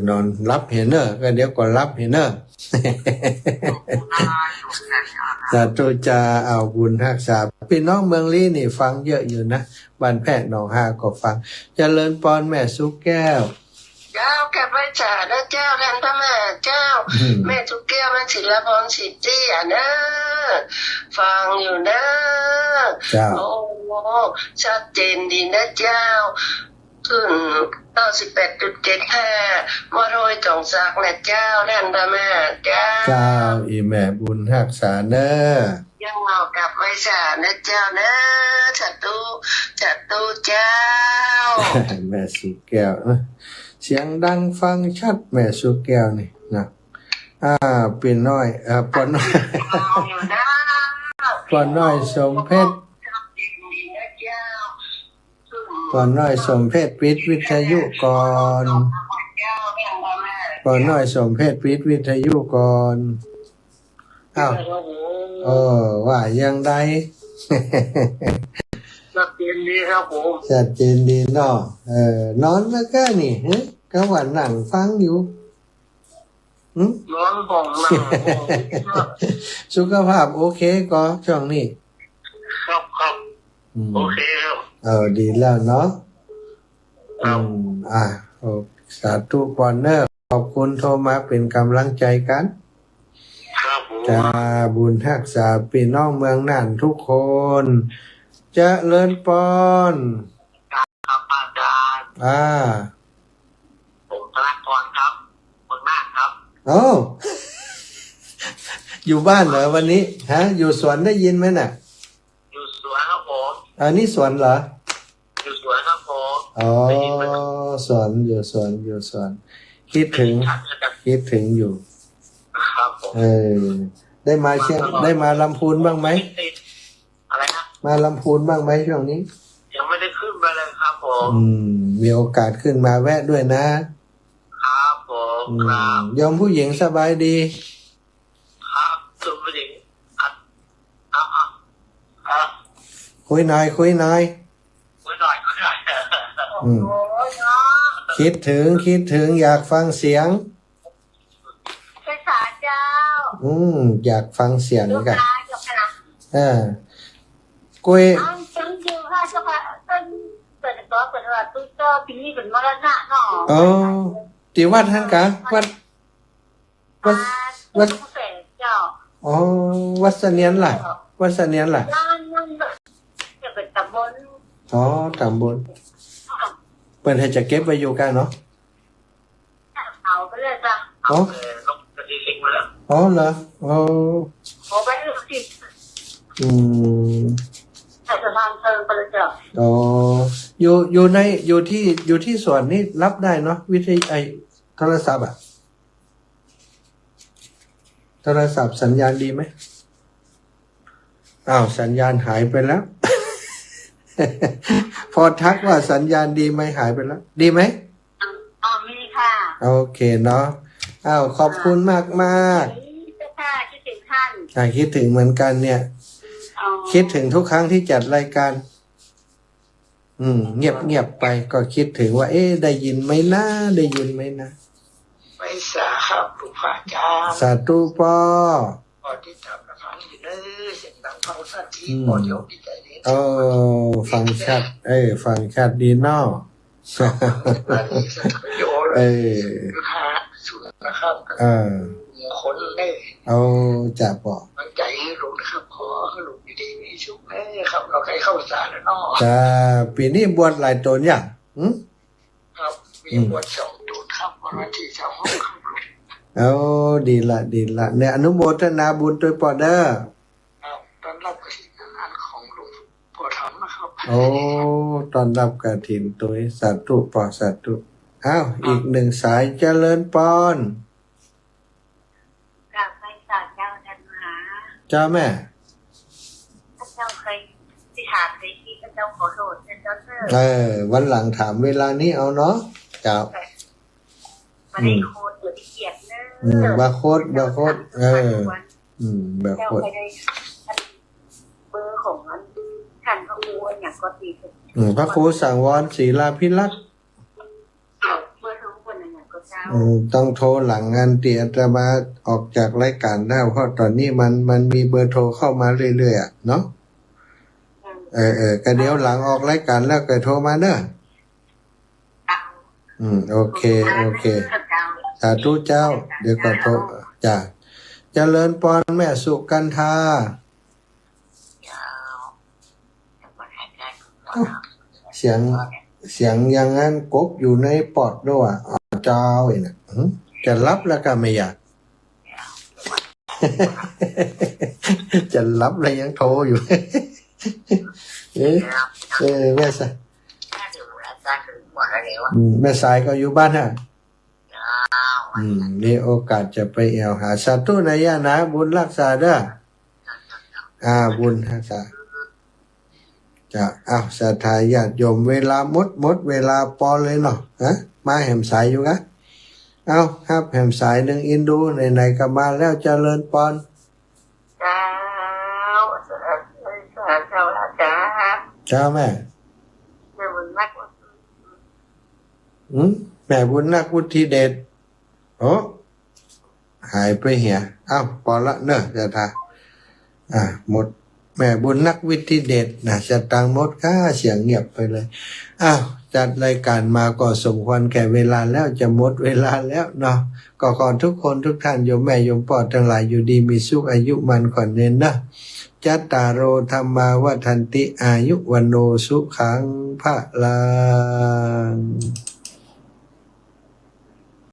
นอนรับเห็นเนอะก็เดี๋ยวก็รับเห็นเนอะจะตุจะเอาบุญรักษาพี่น้องเมืองลี่นี่ฟังเยอะอยู่นะบ้านแพทย์หนองฮาก็ฟังเจริญปอนแม่สุแก้ว เจ้าแกไปจ่านะเจ้าแทนพระแม่เจ้าแม่ทุกแก้วแม่ศิลปรสิทธิ์อ่ะนะฟังอยู่นะ เจ้า โอ้ชัดเจนดีนะเจ้าขึ้น98.75มาโรยจงศักดิ์นะเจ้าแทนพระแม่เจ้า เจ้าอีแม่บุญรักษาเนอะ ยังเอากลับไม่จ่านะเจ้านะจัดตู้เจ้า แม่สุแก้วเสียงดังฟังชัดแม่สุแก้วนี่นะปีน้อยปอนน้อย อยู่นะ ปอนน้อยสมเพชรปอนน้อยสมเพชรปิดวิทยุก่อนปอนน้อยสมเพชรปิดวิทยุก่อนอ้าวว่ายังไง นักเรียนดีครับผม ชัดเจนดีเนาะนอนแล้วก็นี่ก็ว่านั่งฟังอยู่ นอนห้องนั่งห้อง สุขภาพโอเคก็ช่วงนี้ ครับโอเคครับ ดีแล้วเนาะ ครับ สาธุปอนเนอร์ขอบคุณโทรมาเป็นกำลังใจกัน ครับผม จะบุญรักษาพี่น้องเมืองน่านทุกคนเจะเลิญปอน ครับอาจารย์ ผมธนากรครับเมืองน่านครับ อยู่บ้านเหรอวันนี้อยู่สวนได้ยินไหมน่ะ อยู่สวนครับผม อันนี้สวนเหรอ อยู่สวนครับผม สวนอยู่สวนคิดถึงอยู่ ครับผม ได้มาได้มาลำพูนบ้างไหม อะไรนะ มาลำพูนบ้างไหมช่วงนี้ ยังไม่ได้ขึ้นไปเลยครับผม มีโอกาสขึ้นมาแวะด้วยนะครับ ผมครับ ยอมผู้หญิงสบายดี ครับสุภาพครับ คุยหน่อย คุยหน่อย คิดถึงอยากฟังเสียง ไปสาเจ้า อยากฟังเสียง ลูก กัน ค้าจบนะ กุย อ้าวจังอยู่ค่ะเจ้าค่ะเปิดว่าตุ๊กตาปีนี้เป็นมรณะเนาะ ตีวัดท่านกะวัด วัดเจ้า วัดเสนียนล่ะ วัดเสนียนล่ะ นั่นจะเป็นตำบล อ๋อตำบลเปิดให้จะเก็บไว้อยู่กันเนาะ เอาไปเลยจ้ะ อ๋อ ต้องจะดีลิงก์มาแล้ว อ๋อเหรออ๋อ เอาไปเลยสิ อืม แต่สะพานเชิงไปเลยจ้ะ อ๋ออยู่ที่สวนนี่รับได้เนาะวิทยุโทรศัพท์อะโทรศัพท์สัญญาณดีไหมอ้าวสัญญาณหายไปแล้ว พอทักว่าสัญญาณดีไหมหายไปแล้ว ดีไหม อ๋อมีค่ะ โอเคเนาะอ้าวขอบคุณมากมาก ค่ะคิดถึงท่าน คิดถึงเหมือนกันเนี่ย อ๋อ คิดถึงทุกครั้งที่จัดรายการ เงียบไปก็คิดถึงว่า เอ๊ะได้ยินไหมนะได้ยินไหมนะ ไม่สาครับลูกพระอาจารย์ สาธุพ่อ พอที่ทำนะฟังอยู่เด้อเสียงดังฟังสักทีพอเดี๋ยวดีใจดี โอ้ฟังชัดฟังชัดดีเนอ อันนี้สักประโยชน์ เอ ลูกค้าสุดนะครับ มีคนได้ เอาจะบอก ตั้งใจให้ลูกนะครับขอให้ลูกดีๆมีสุขแน่ครับเราใครเข้าสารแล้วเนาะ จะปีนี้บวชหลายตนอย่าง ครับมีบทสองตูดครับวันที่สองครับ เอาดีละเนี่ยอนุโมทนาบุญโดยปอเดอร์ ครับตอนรับกสิกรของหลวงพ่อธรรมนะครับ โอ้ตอนรับกฐินตัวสาธุปอสาธุอ้าวอีกหนึ่งสายเจริญปอน กับไปศาลเจ้าท่านมหา เจ้าแม่ พระเจ้าเคยที่ถามเคยคิดพระเจ้าขอโทษท่านเจ้าเจ้า วันหลังถามเวลานี้เอาเนาะเจ้า มาได้โคตรอยู่ที่เกียรติเนอะ บาโคดบาโคดบา เจ้า โคด เคยได้เบอร์ของมันท่านพระครูอย่างก็ตีเป็น พระครูสังวรศรีลาภิรักษ์ เบอร์ทุกคนอย่างก็เจ้า ต้องโทรหลังงานเตียจะมาออกจากรายการได้เพราะตอนนี้มันมีเบอร์โทรเข้ามาเรื่อยๆอะเนาะก็เดี๋ยวหลังออกรายการแล้วก็โทรมาเด้อโอเคสาธุเจ้า เดี๋ยวก็โทรจ้ะเจริญปอนแม่สุกันทาเสียงอย่างนั้นกบอยู่ในปอดด้วยเจ้าเองนะจะรับแล้วก็ไม่อยาก จะรับแล้วยังโทรอยู่ แม่สายแม่สายก็อยู่บ้านฮะมีโอกาสจะไปแอวหาสาธุนายะนะบุญรักษาเด้อบุญรักษาจะศรัทธาญาติโยมเวลาหมดเวลาปอเลยเนาะมาแหมสายอยู่กะครับแหมสายหนึ่งอินดูไหนๆก็มาแล้วเจริญปอน เจ้าเจ้าละจ้า เจ้าแม่ เมื่อวันนัก แม่บุญนักวุฒิเดชโอ้หายไปเหียปอละเนอะจะทาหมดแม่บุญนักวิธีเดชนะจะตังหมดค่าเสียงเงียบไปเลยจัดรายการมาก็สมควรแก่เวลาแล้วจะหมดเวลาแล้วเนาะก็ขอทุกคนทุกท่านโยมแม่โยมปอทั้งหลายอยู่ดีมีสุขอายุมันก่อนเน้นนะจัตตารโอธรรมาวัฏันติอายุวันโนสุขังพระลัง